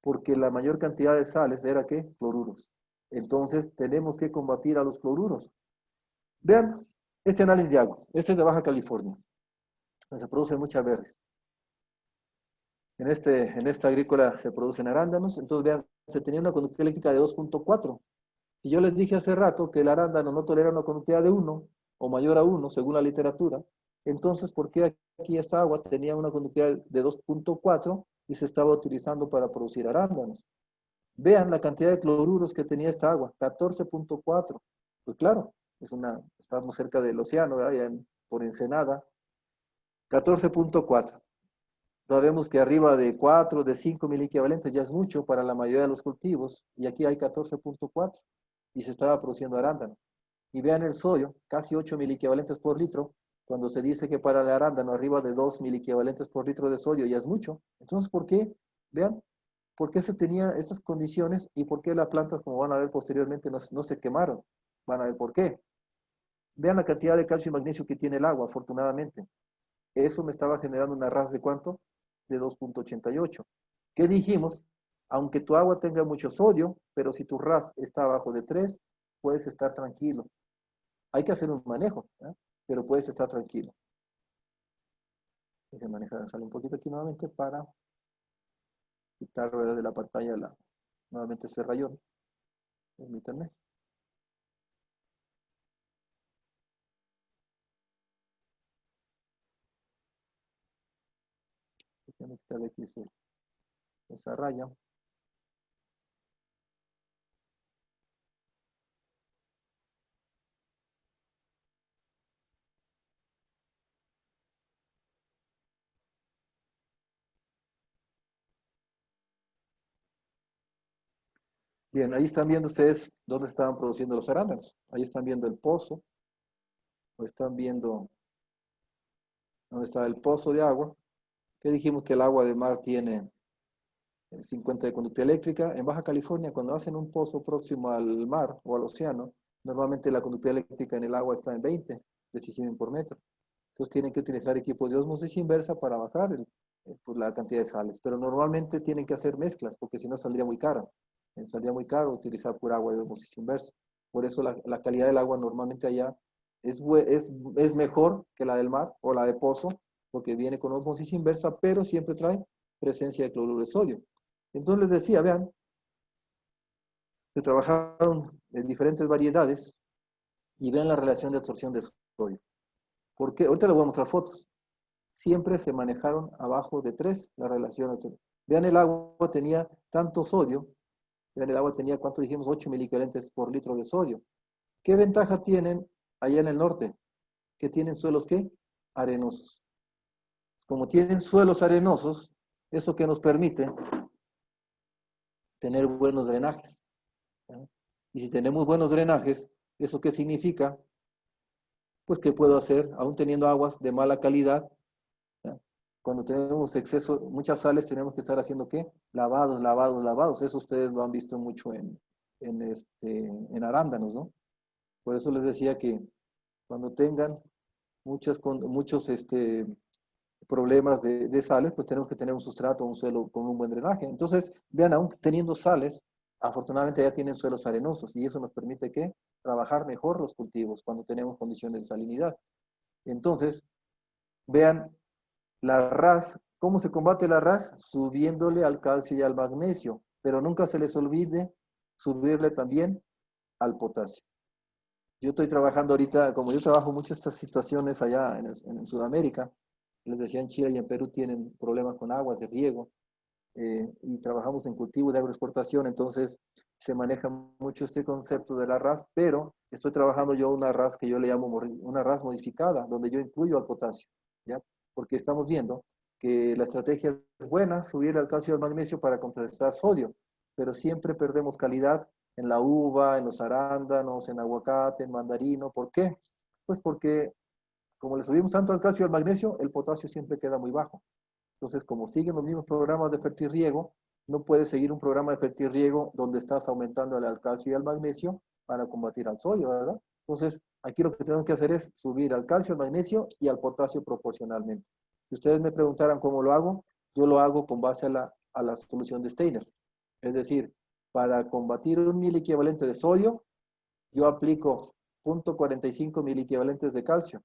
Porque la mayor cantidad de sales era, ¿qué? Cloruros. Entonces tenemos que combatir a los cloruros. Vean, este análisis de agua. Este es de Baja California. Se producen muchas berries. En esta agrícola se producen arándanos. Entonces, vean, se tenía una conductividad eléctrica de 2,4. Y yo les dije hace rato que el arándano no tolera una conductividad de 1 o mayor a 1, según la literatura. Entonces, ¿por qué aquí esta agua tenía una conductividad de 2,4 y se estaba utilizando para producir arándanos? Vean la cantidad de cloruros que tenía esta agua, 14,4. Pues claro, estamos cerca del océano, por Ensenada, 14,4. Sabemos que arriba de 4, de 5 miliequivalentes ya es mucho para la mayoría de los cultivos, y aquí hay 14,4 y se estaba produciendo arándano. Y vean el sodio, casi 8 miliequivalentes por litro, cuando se dice que para el arándano arriba de 2 miliequivalentes por litro de sodio ya es mucho. Entonces, ¿por qué? Vean, ¿por qué se tenía esas condiciones y por qué las plantas, como van a ver posteriormente, no se quemaron? Van a ver por qué. Vean la cantidad de calcio y magnesio que tiene el agua, afortunadamente. Eso me estaba generando una RAS de ¿cuánto? De 2,88. ¿Qué dijimos? Aunque tu agua tenga mucho sodio, pero si tu RAS está abajo de 3, puedes estar tranquilo. Hay que hacer un manejo, ¿eh? Pero puedes estar tranquilo. Hay que manejar, sale un poquito aquí nuevamente para quitar de la pantalla nuevamente ese rayón. Permítanme. Déjenme quitarle aquí esa raya. Bien, ahí están viendo ustedes dónde estaban produciendo los arándanos. Ahí están viendo el pozo, o están viendo dónde está el pozo de agua. Que dijimos que el agua de mar tiene 50 de conductividad eléctrica. En Baja California, cuando hacen un pozo próximo al mar o al océano, normalmente la conductividad eléctrica en el agua está en 20 decisimen por metro. Entonces tienen que utilizar equipos de osmosis inversa para bajar pues, la cantidad de sales. Pero normalmente tienen que hacer mezclas, porque si no saldría muy caro. Saldría muy caro utilizar pura agua de osmosis inversa. Por eso la calidad del agua normalmente allá es mejor que la del mar o la de pozo, porque viene con osmosis inversa, pero siempre trae presencia de cloruro de sodio. Entonces les decía, vean, se trabajaron en diferentes variedades y vean la relación de absorción de sodio. Porque ahorita les voy a mostrar fotos. Siempre se manejaron abajo de 3 la relación. Vean, el agua tenía tanto sodio. Vean, el agua tenía, ¿cuánto dijimos? 8 miliquilentes por litro de sodio. ¿Qué ventaja tienen allá en el norte? Que tienen suelos, ¿qué? Arenosos. Como tienen suelos arenosos, eso que nos permite tener buenos drenajes. ¿Eh? Y si tenemos buenos drenajes, ¿eso qué significa? Pues que puedo hacer, aún teniendo aguas de mala calidad, ¿ya? Cuando tenemos exceso, muchas sales, tenemos que estar haciendo ¿qué? Lavados, lavados, lavados. Eso ustedes lo han visto mucho en arándanos, ¿no? Por eso les decía que cuando tengan muchos problemas de sales, pues tenemos que tener un sustrato, un suelo con un buen drenaje. Entonces, vean, aún teniendo sales, afortunadamente ya tienen suelos arenosos y eso nos permite que trabajar mejor los cultivos cuando tenemos condiciones de salinidad. Entonces, vean la RAS, ¿cómo se combate la RAS? Subiéndole al calcio y al magnesio, pero nunca se les olvide subirle también al potasio. Yo estoy trabajando ahorita, como yo trabajo mucho estas situaciones allá en Sudamérica, les decía, en Chile y en Perú tienen problemas con aguas de riego, y trabajamos en cultivo de agroexportación, entonces se maneja mucho este concepto de la RAS, pero estoy trabajando yo una RAS que yo le llamo una RAS modificada, donde yo incluyo al potasio, ¿ya? Porque estamos viendo que la estrategia es buena, subir al calcio y al magnesio para contrarrestar sodio, pero siempre perdemos calidad en la uva, en los arándanos, en aguacate, en mandarino. ¿Por qué? Pues porque como le subimos tanto al calcio y al magnesio, el potasio siempre queda muy bajo. Entonces, como siguen los mismos programas de fertirriego, no puedes seguir un programa de fertirriego donde estás aumentando al calcio y al magnesio para combatir al sodio, ¿verdad? Entonces, aquí lo que tenemos que hacer es subir al calcio, al magnesio y al potasio proporcionalmente. Si ustedes me preguntaran cómo lo hago, yo lo hago con base a la solución de Steiner. Es decir, para combatir un miliequivalente de sodio, yo aplico 0.45 miliequivalentes de calcio,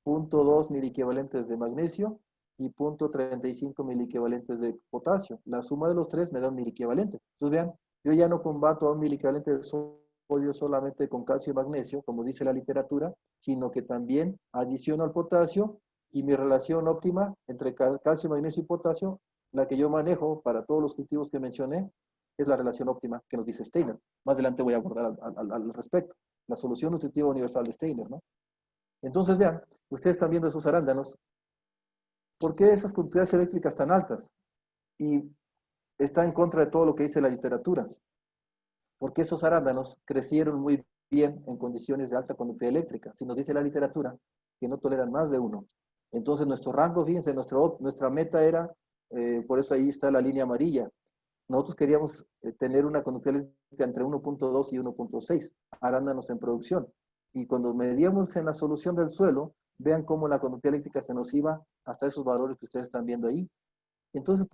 0.2 miliequivalentes de magnesio y 0.35 miliequivalentes de potasio. La suma de los tres me da un miliequivalente. Entonces vean, yo ya no combato a un miliequivalente de sodio solamente con calcio y magnesio, como dice la literatura, sino que también adiciono al potasio y mi relación óptima entre calcio, magnesio y potasio, la que yo manejo para todos los cultivos que mencioné, es la relación óptima que nos dice Steiner. Más adelante voy a abordar al respecto. La solución nutritiva universal de Steiner, ¿no? Entonces, vean, ustedes están viendo esos arándanos. ¿Por qué esas conductividades eléctricas tan altas? Y está en contra de todo lo que dice la literatura. Porque esos arándanos crecieron muy bien en condiciones de alta conductividad eléctrica. Si nos dice la literatura que no toleran más de 1. Entonces, nuestro rango, fíjense, nuestra meta era, por eso ahí está la línea amarilla. Nosotros queríamos tener una conductividad eléctrica entre 1.2 y 1.6 arándanos en producción. Y cuando medíamos en la solución del suelo, vean cómo la conductividad eléctrica se nos iba hasta esos valores que ustedes están viendo ahí. Entonces,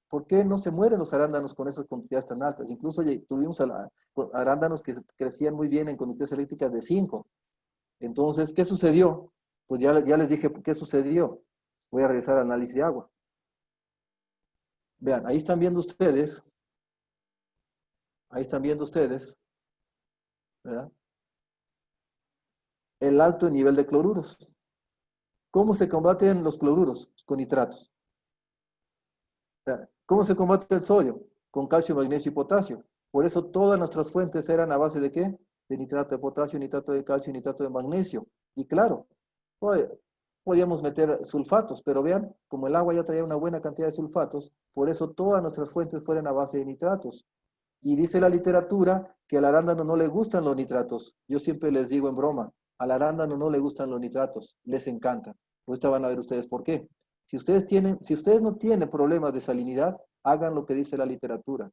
¿por qué no se mueren los arándanos con esas conductividades tan altas? Incluso tuvimos arándanos que crecían muy bien en conductividades eléctricas de 5. Entonces, ¿qué sucedió? Pues ya les dije qué sucedió. Voy a regresar al análisis de agua. Vean, ahí están viendo ustedes, ¿verdad? El alto nivel de cloruros. ¿Cómo se combaten los cloruros? Con nitratos. ¿Cómo se combate el sodio? Con calcio, magnesio y potasio. Por eso todas nuestras fuentes eran a base de ¿qué? De nitrato de potasio, nitrato de calcio y nitrato de magnesio. Y claro, podíamos meter sulfatos, pero vean, como el agua ya traía una buena cantidad de sulfatos, por eso todas nuestras fuentes fueron a base de nitratos. Y dice la literatura que al arándano no le gustan los nitratos. Yo siempre les digo en broma, al arándano no le gustan los nitratos, les encanta. Ahorita van a ver ustedes por qué. Si ustedes no tienen problemas de salinidad, hagan lo que dice la literatura.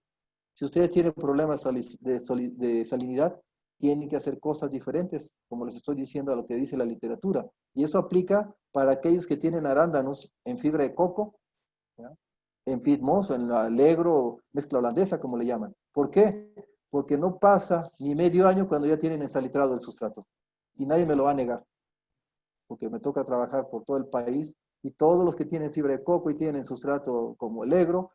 Si ustedes tienen problemas de salinidad, tienen que hacer cosas diferentes, como les estoy diciendo a lo que dice la literatura. Y eso aplica para aquellos que tienen arándanos en fibra de coco, ¿ya? En Fitmos, en la Allegro, mezcla holandesa, como le llaman. ¿Por qué? Porque no pasa ni medio año cuando ya tienen ensalitrado el sustrato. Y nadie me lo va a negar, porque me toca trabajar por todo el país y todos los que tienen fibra de coco y tienen sustrato como el Allegro,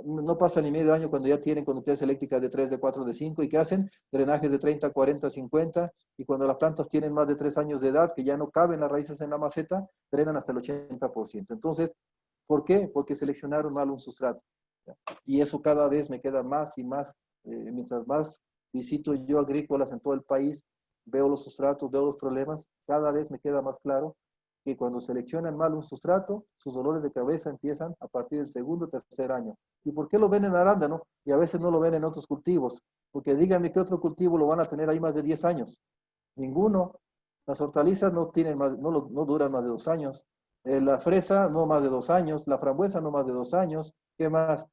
no pasa ni medio año cuando ya tienen conductividades eléctricas de 3, de 4, de 5 y que hacen drenajes de 30, 40, 50 y cuando las plantas tienen más de 3 años de edad que ya no caben las raíces en la maceta, drenan hasta el 80%. Entonces, ¿por qué? Porque seleccionaron mal un sustrato. Y eso cada vez me queda más y más, mientras más visito yo agrícolas en todo el país, veo los sustratos, veo los problemas, cada vez me queda más claro que cuando seleccionan mal un sustrato, sus dolores de cabeza empiezan a partir del segundo o tercer año. ¿Y por qué lo ven en arándano? Y a veces no lo ven en otros cultivos. Porque díganme qué otro cultivo lo van a tener ahí más de 10 años. Ninguno. Las hortalizas no, tienen más, no duran más de 2 años. La fresa no más de 2 años. La frambuesa no más de 2 años. ¿Qué más?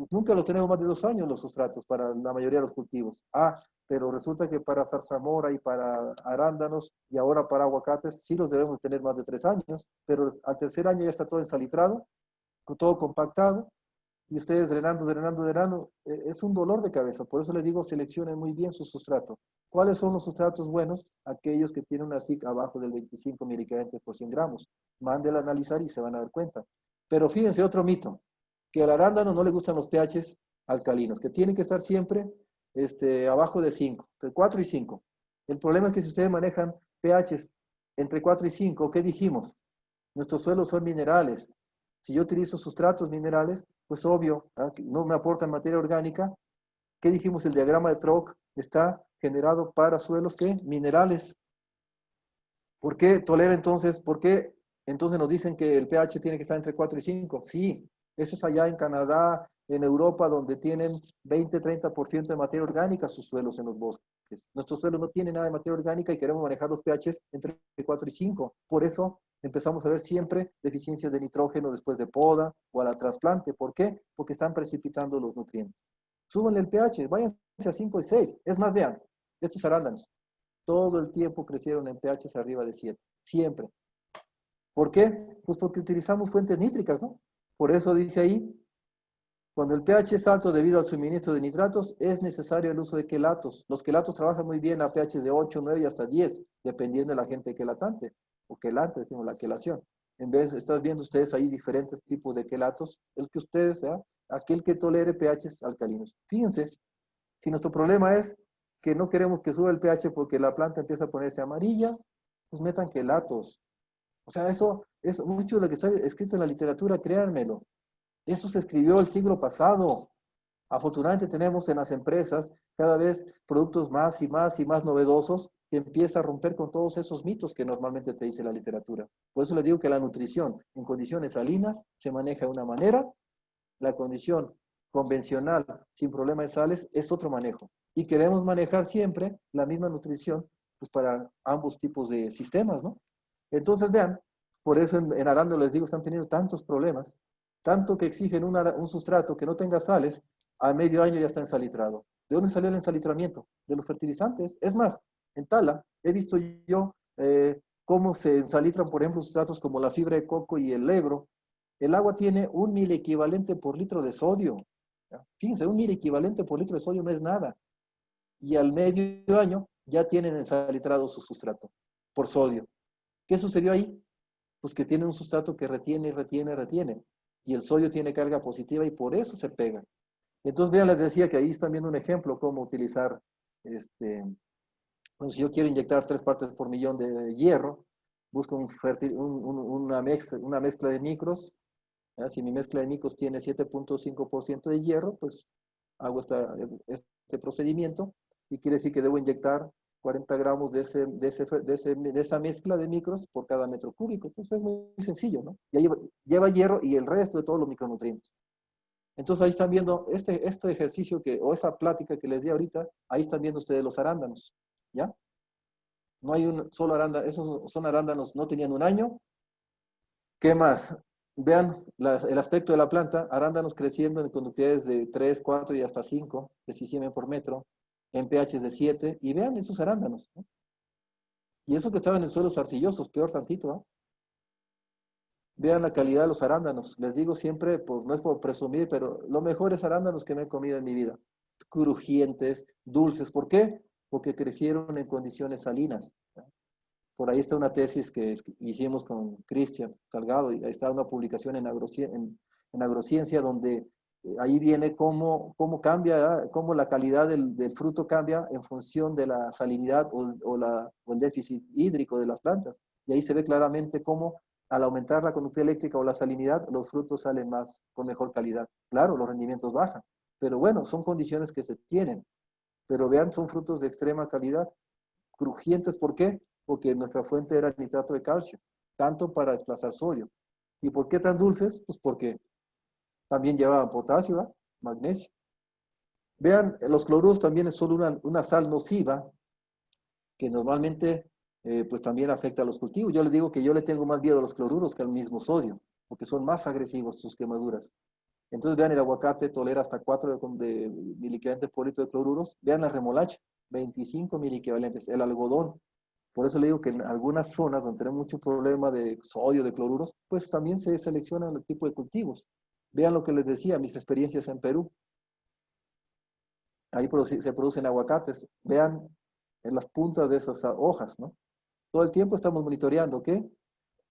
Nunca los tenemos más de 2 años los sustratos para la mayoría de los cultivos. Pero resulta que para zarzamora y para arándanos y ahora para aguacates sí los debemos tener más de 3 años, pero al tercer año ya está todo ensalitrado, todo compactado, y ustedes drenando, drenando, drenando, es un dolor de cabeza. Por eso les digo, seleccionen muy bien su sustrato. ¿Cuáles son los sustratos buenos? Aquellos que tienen una SIC abajo del 25 miligramos por 100 gramos. Mándela a analizar y se van a dar cuenta. Pero fíjense otro mito, que al arándano no le gustan los pHs alcalinos, que tienen que estar siempre abajo de 5, entre 4 y 5. El problema es que si ustedes manejan pHs entre 4 y 5, ¿qué dijimos? Nuestros suelos son minerales. Si yo utilizo sustratos minerales, pues obvio, no me aportan materia orgánica. ¿Qué dijimos? El diagrama de Troc está generado para suelos ¿qué? Minerales. ¿Por qué tolera entonces? ¿Por qué entonces nos dicen que el pH tiene que estar entre 4 y 5? Sí, eso es allá en Canadá, en Europa donde tienen 20-30% de materia orgánica sus suelos en los bosques. Nuestro suelo no tiene nada de materia orgánica y queremos manejar los pHs entre 4 y 5. Por eso empezamos a ver siempre deficiencias de nitrógeno después de poda o a la trasplante. ¿Por qué? Porque están precipitando los nutrientes. Súbanle el pH, váyanse a 5 y 6. Es más, vean, estos arándanos, todo el tiempo crecieron en pHs arriba de 7. Siempre. ¿Por qué? Pues porque utilizamos fuentes nítricas, ¿no? Por eso dice ahí, cuando el pH es alto debido al suministro de nitratos, es necesario el uso de quelatos. Los quelatos trabajan muy bien a pH de 8, 9 y hasta 10, dependiendo de la gente quelatante, o quelante, decimos la quelación. En vez, estás viendo ustedes ahí diferentes tipos de quelatos, el que ustedes, aquel que tolere pHs alcalinos. Fíjense, si nuestro problema es que no queremos que suba el pH porque la planta empieza a ponerse amarilla, pues metan quelatos. O sea, eso es mucho de lo que está escrito en la literatura, créanmelo. Eso se escribió el siglo pasado. Afortunadamente tenemos en las empresas cada vez productos más y más y más novedosos que empieza a romper con todos esos mitos que normalmente te dice la literatura. Por eso les digo que la nutrición en condiciones salinas se maneja de una manera, la condición convencional sin problema de sales es otro manejo. Y queremos manejar siempre la misma nutrición pues, para ambos tipos de sistemas, ¿no? Entonces, vean, por eso en Arando les digo, están teniendo tantos problemas, tanto que exigen un sustrato que no tenga sales, a medio año ya está ensalitrado. ¿De dónde salió el ensalitramiento? De los fertilizantes. Es más, en Tala he visto yo cómo se ensalitran, por ejemplo, sustratos como la fibra de coco y el legro. El agua tiene 1.000 equivalente por litro de sodio. ¿Ya? Fíjense, 1.000 equivalente por litro de sodio no es nada. Y al medio año ya tienen ensalitrado su sustrato por sodio. ¿Qué sucedió ahí? Pues que tiene un sustrato que retiene y retiene y retiene. Y el sodio tiene carga positiva y por eso se pega. Entonces, vean, les decía que ahí están viendo un ejemplo cómo utilizar, bueno, si yo quiero inyectar 3 partes por millón de hierro, busco una mezcla de micros. ¿Ya? Si mi mezcla de micros tiene 7.5% de hierro, pues hago este procedimiento y quiere decir que debo inyectar 40 gramos de esa mezcla de micros por cada metro cúbico. Entonces es muy sencillo, ¿no? Ya lleva hierro y el resto de todos los micronutrientes. Entonces ahí están viendo este ejercicio o esa plática que les di ahorita, ahí están viendo ustedes los arándanos, ¿ya? No hay un solo arándano, esos son arándanos, no tenían un año. ¿Qué más? Vean el aspecto de la planta, arándanos creciendo en conductividades de 3, 4 y hasta 5 decisime por metro, en pHs de 7, y vean esos arándanos, ¿no? Y eso que estaban en suelos arcillosos, peor tantito, ¿no? Vean la calidad de los arándanos. Les digo siempre, pues no es por presumir, pero los mejores arándanos que me he comido en mi vida. Crujientes, dulces. ¿Por qué? Porque crecieron en condiciones salinas. Por ahí está una tesis que hicimos con Cristian Salgado y ahí está una publicación en Agrociencia donde ahí viene cómo cambia, cómo la calidad del fruto cambia en función de la salinidad o el déficit hídrico de las plantas. Y ahí se ve claramente cómo al aumentar la conductividad eléctrica o la salinidad, los frutos salen más con mejor calidad. Claro, los rendimientos bajan, pero bueno, son condiciones que se tienen. Pero vean, son frutos de extrema calidad, crujientes. ¿Por qué? Porque nuestra fuente era el nitrato de calcio, tanto para desplazar sodio. ¿Y por qué tan dulces? Pues porque también llevaban potasio, ¿verdad? Magnesio. Vean, los cloruros también es solo una sal nociva que normalmente pues también afecta a los cultivos. Yo le digo que yo le tengo más miedo a los cloruros que al mismo sodio, porque son más agresivos sus quemaduras. Entonces vean, el aguacate tolera hasta 4 de miliequivalentes por litro de cloruros. Vean la remolacha, 25 miliequivalentes. El algodón, por eso le digo que en algunas zonas donde tenemos mucho problema de sodio, de cloruros, pues también se seleccionan el tipo de cultivos. Vean lo que les decía, mis experiencias en Perú. Ahí se producen aguacates. Vean en las puntas de esas hojas, ¿no? Todo el tiempo estamos monitoreando, ¿qué?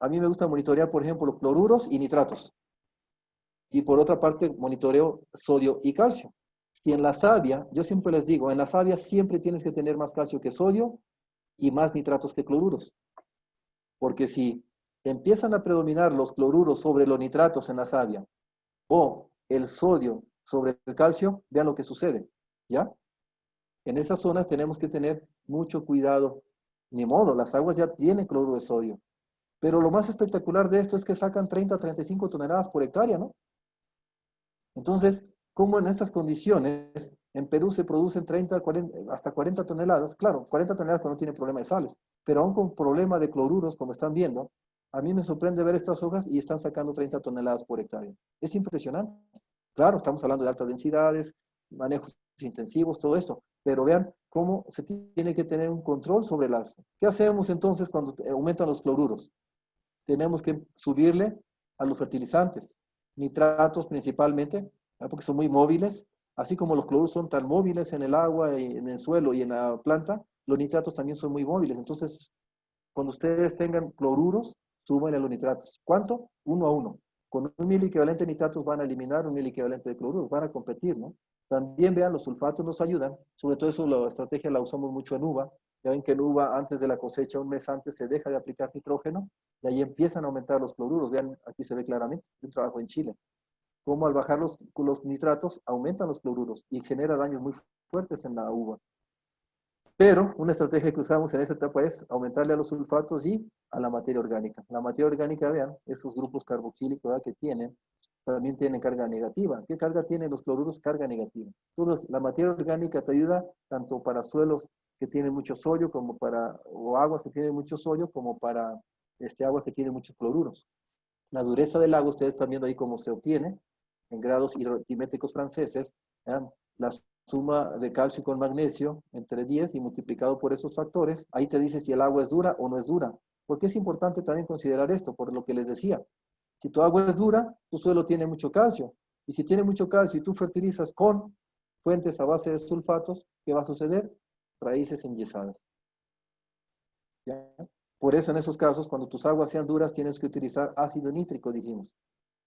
A mí me gusta monitorear, por ejemplo, los cloruros y nitratos. Y por otra parte, monitoreo sodio y calcio. Si en la savia, yo siempre les digo, en la savia siempre tienes que tener más calcio que sodio y más nitratos que cloruros. Porque si empiezan a predominar los cloruros sobre los nitratos en la savia o el sodio sobre el calcio, vean lo que sucede, ¿ya? En esas zonas tenemos que tener mucho cuidado. Ni modo, las aguas ya tienen cloruro de sodio. Pero lo más espectacular de esto es que sacan 30 a 35 toneladas por hectárea, ¿no? Entonces, cómo en estas condiciones en Perú se producen 30, 40, hasta 40 toneladas, claro, 40 toneladas cuando no tiene problema de sales, pero aún con problema de cloruros, como están viendo, a mí me sorprende ver estas hojas y están sacando 30 toneladas por hectárea. Es impresionante. Claro, estamos hablando de altas densidades, manejos intensivos, todo esto, pero vean cómo se tiene que tener un control sobre las... ¿Qué hacemos entonces cuando aumentan los cloruros? Tenemos que subirle a los fertilizantes, nitratos principalmente, porque son muy móviles, así como los cloruros son tan móviles en el agua, y en el suelo y en la planta, los nitratos también son muy móviles. Entonces, cuando ustedes tengan cloruros, súbanle a los nitratos. ¿Cuánto? 1 a 1. Con un mil equivalente de nitratos van a eliminar un mil equivalente de cloruros, van a competir, ¿no? También vean, los sulfatos nos ayudan, sobre todo eso la estrategia la usamos mucho en uva. Ya ven que en uva antes de la cosecha, un mes antes, se deja de aplicar nitrógeno y ahí empiezan a aumentar los cloruros. Vean, aquí se ve claramente, un trabajo en Chile. Cómo al bajar los nitratos aumentan los cloruros y genera daños muy fuertes en la uva. Pero una estrategia que usamos en esta etapa es aumentarle a los sulfatos y a la materia orgánica. La materia orgánica, vean, esos grupos carboxílicos que tienen, también tienen carga negativa. ¿Qué carga tienen los cloruros? Carga negativa. Entonces, la materia orgánica te ayuda tanto para suelos que tienen mucho sodio, como para, o aguas que tienen mucho sodio, como para aguas que tienen muchos cloruros. La dureza del agua, ustedes están viendo ahí cómo se obtiene, en grados hidrométricos franceses, ¿ya? La suma de calcio con magnesio entre 10 y multiplicado por esos factores, ahí te dice si el agua es dura o no es dura. Porque es importante también considerar esto, por lo que les decía. Si tu agua es dura, tu suelo tiene mucho calcio. Y si tiene mucho calcio y tú fertilizas con fuentes a base de sulfatos, ¿qué va a suceder? Raíces enyesadas. ¿Ya? Por eso en esos casos, cuando tus aguas sean duras, tienes que utilizar ácido nítrico, dijimos,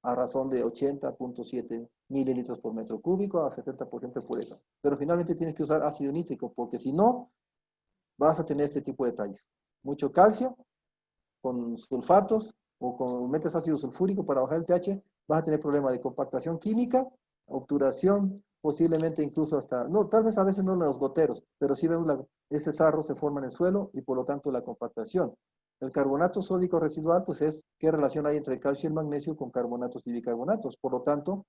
a razón de 80.7 mililitros por metro cúbico a 70% de pureza. Pero finalmente tienes que usar ácido nítrico, porque si no, vas a tener este tipo de detalles. Mucho calcio con sulfatos o con metes ácido sulfúrico para bajar el pH, vas a tener problema de compactación química, obturación, posiblemente incluso hasta, no, tal vez a veces no en los goteros, pero sí vemos ese sarro se forma en el suelo y por lo tanto la compactación. El carbonato sódico residual, pues es qué relación hay entre el calcio y el magnesio con carbonatos y bicarbonatos. Por lo tanto,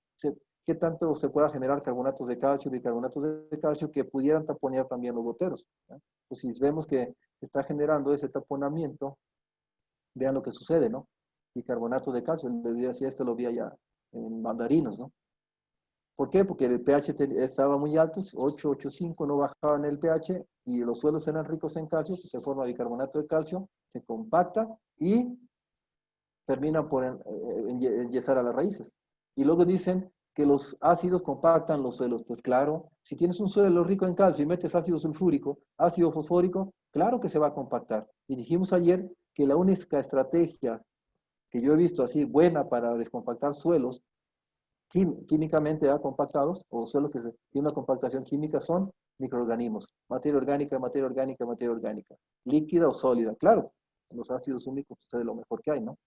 qué tanto se pueda generar carbonatos de calcio, bicarbonatos de calcio que pudieran taponear también los goteros. ¿Ya? Pues si vemos que está generando ese taponamiento, vean lo que sucede, ¿no? Bicarbonato de calcio, les decía, esto lo vi allá en mandarinos, ¿no? ¿Por qué? Porque el pH estaba muy alto, 8, 8,5, no bajaban el pH y los suelos eran ricos en calcio, pues se forma bicarbonato de calcio, se compacta y terminan por enyesar a las raíces. Y luego dicen que los ácidos compactan los suelos. Pues claro, si tienes un suelo rico en calcio y metes ácido sulfúrico, ácido fosfórico, claro que se va a compactar. Y dijimos ayer que la única estrategia que yo he visto así buena para descompactar suelos químicamente compactados, o suelos que tienen una compactación química, son microorganismos, materia orgánica, materia orgánica, materia orgánica, líquida o sólida. Claro, los ácidos húmicos pues, es lo mejor que hay, ¿no?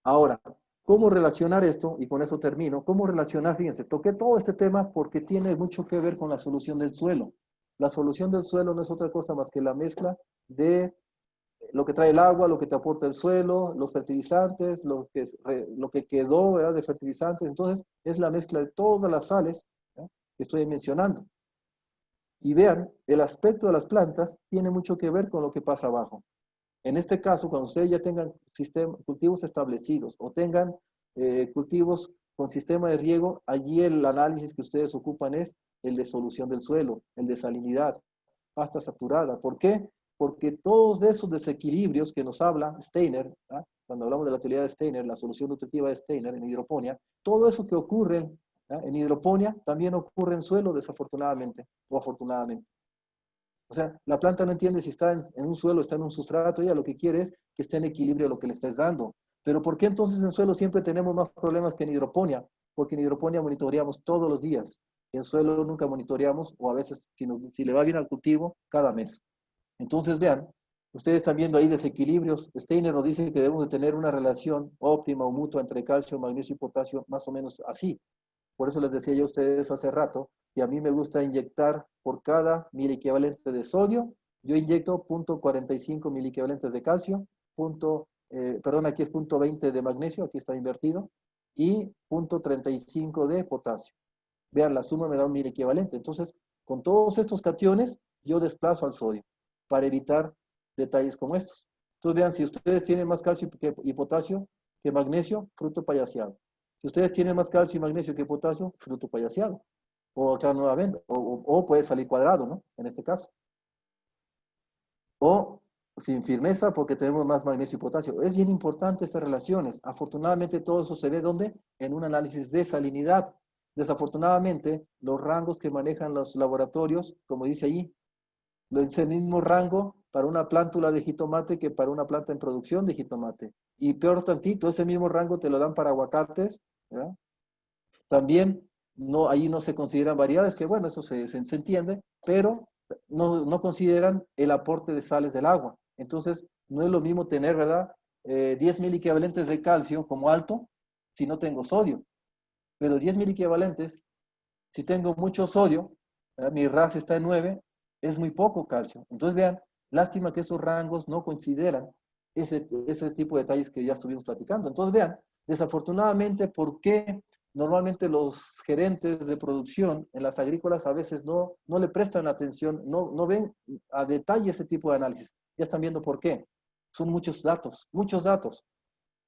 Ahora, ¿cómo relacionar esto? Y con eso termino. ¿Cómo relacionar? Fíjense, toqué todo este tema porque tiene mucho que ver con la solución del suelo. La solución del suelo no es otra cosa más que la mezcla de lo que trae el agua, lo que te aporta el suelo, los fertilizantes, lo que quedó, ¿verdad?, de fertilizantes. Entonces, es la mezcla de todas las sales, ¿ya?, que estoy mencionando. Y vean, el aspecto de las plantas tiene mucho que ver con lo que pasa abajo. En este caso, cuando ustedes ya tengan cultivos establecidos o tengan cultivos con sistema de riego, allí el análisis que ustedes ocupan es el de solución del suelo, el de salinidad, pasta saturada. ¿Por qué? Porque todos de esos desequilibrios que nos habla Steiner, ¿ah?, cuando hablamos de la utilidad de Steiner, la solución nutritiva de Steiner en hidroponía, todo eso que ocurre, ¿ah?, en hidroponía también ocurre en suelo, desafortunadamente o afortunadamente. O sea, la planta no entiende si está en un suelo, está en un sustrato, ella lo que quiere es que esté en equilibrio lo que le estés dando. Pero ¿por qué entonces en suelo siempre tenemos más problemas que en hidroponía? Porque en hidroponía monitoreamos todos los días. En suelo nunca monitoreamos, o a veces, si le va bien al cultivo, cada mes. Entonces, vean, ustedes están viendo ahí desequilibrios. Steiner nos dice que debemos de tener una relación óptima o mutua entre calcio, magnesio y potasio, más o menos así. Por eso les decía yo a ustedes hace rato que a mí me gusta inyectar por cada mil equivalente de sodio, yo inyecto 0.45 mil equivalentes de calcio, perdón, aquí es 0.20 de magnesio, aquí está invertido, y 0.35 de potasio. Vean, la suma me da un 1000 equivalente. Entonces, con todos estos cationes, yo desplazo al sodio para evitar detalles como estos. Entonces, vean, si ustedes tienen más calcio y potasio que magnesio, fruto payaseado. Si ustedes tienen más calcio y magnesio que potasio, fruto payaseado. O acá nuevamente, o puede salir cuadrado, ¿no? En este caso. O sin firmeza porque tenemos más magnesio y potasio. Es bien importante estas relaciones. Afortunadamente todo eso se ve ¿dónde? En un análisis de salinidad. Desafortunadamente, los rangos que manejan los laboratorios, como dice allí, es el mismo rango para una plántula de jitomate que para una planta en producción de jitomate. Y peor tantito, ese mismo rango te lo dan para aguacates, ¿ya? También no, ahí no se consideran variedades, que bueno, eso se entiende, pero no consideran el aporte de sales del agua. Entonces, no es lo mismo tener, ¿verdad? 10 mil equivalentes de calcio como alto si no tengo sodio. Pero 10 mil equivalentes, si tengo mucho sodio, ¿verdad? Mi RAS está en 9, es muy poco calcio. Entonces, vean, lástima que esos rangos no consideran ese tipo de detalles que ya estuvimos platicando. Entonces, vean, desafortunadamente, ¿por qué normalmente los gerentes de producción en las agrícolas a veces no le prestan atención, no ven a detalle ese tipo de análisis? Ya están viendo por qué. Son muchos datos, muchos datos.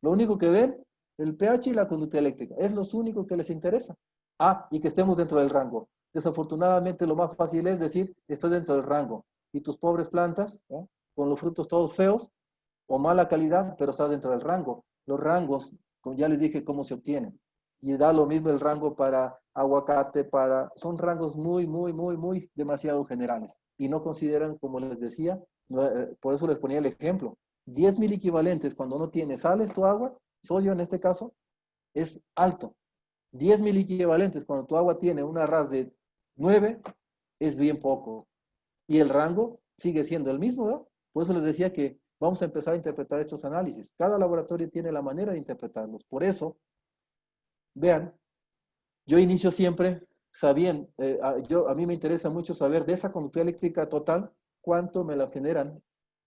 Lo único que ven, el pH y la conducta eléctrica, es lo único que les interesa. Ah, y que estemos dentro del rango. Desafortunadamente lo más fácil es decir, estoy dentro del rango. Y tus pobres plantas, ¿eh? Con los frutos todos feos o mala calidad, pero estás dentro del rango. Los rangos, como ya les dije, cómo se obtienen. Y da lo mismo el rango para aguacate, son rangos muy demasiado generales. Y no consideran, como les decía, por eso les ponía el ejemplo. 10.000 equivalentes cuando no tiene sales tu agua, sodio en este caso, es alto. 10.000 equivalentes cuando tu agua tiene una RAS de 9, es bien poco. Y el rango sigue siendo el mismo, ¿no? Por eso les decía que vamos a empezar a interpretar estos análisis. Cada laboratorio tiene la manera de interpretarlos. Por eso, vean, yo inicio siempre sabiendo, a mí me interesa mucho saber de esa conductividad eléctrica total, cuánto me la generan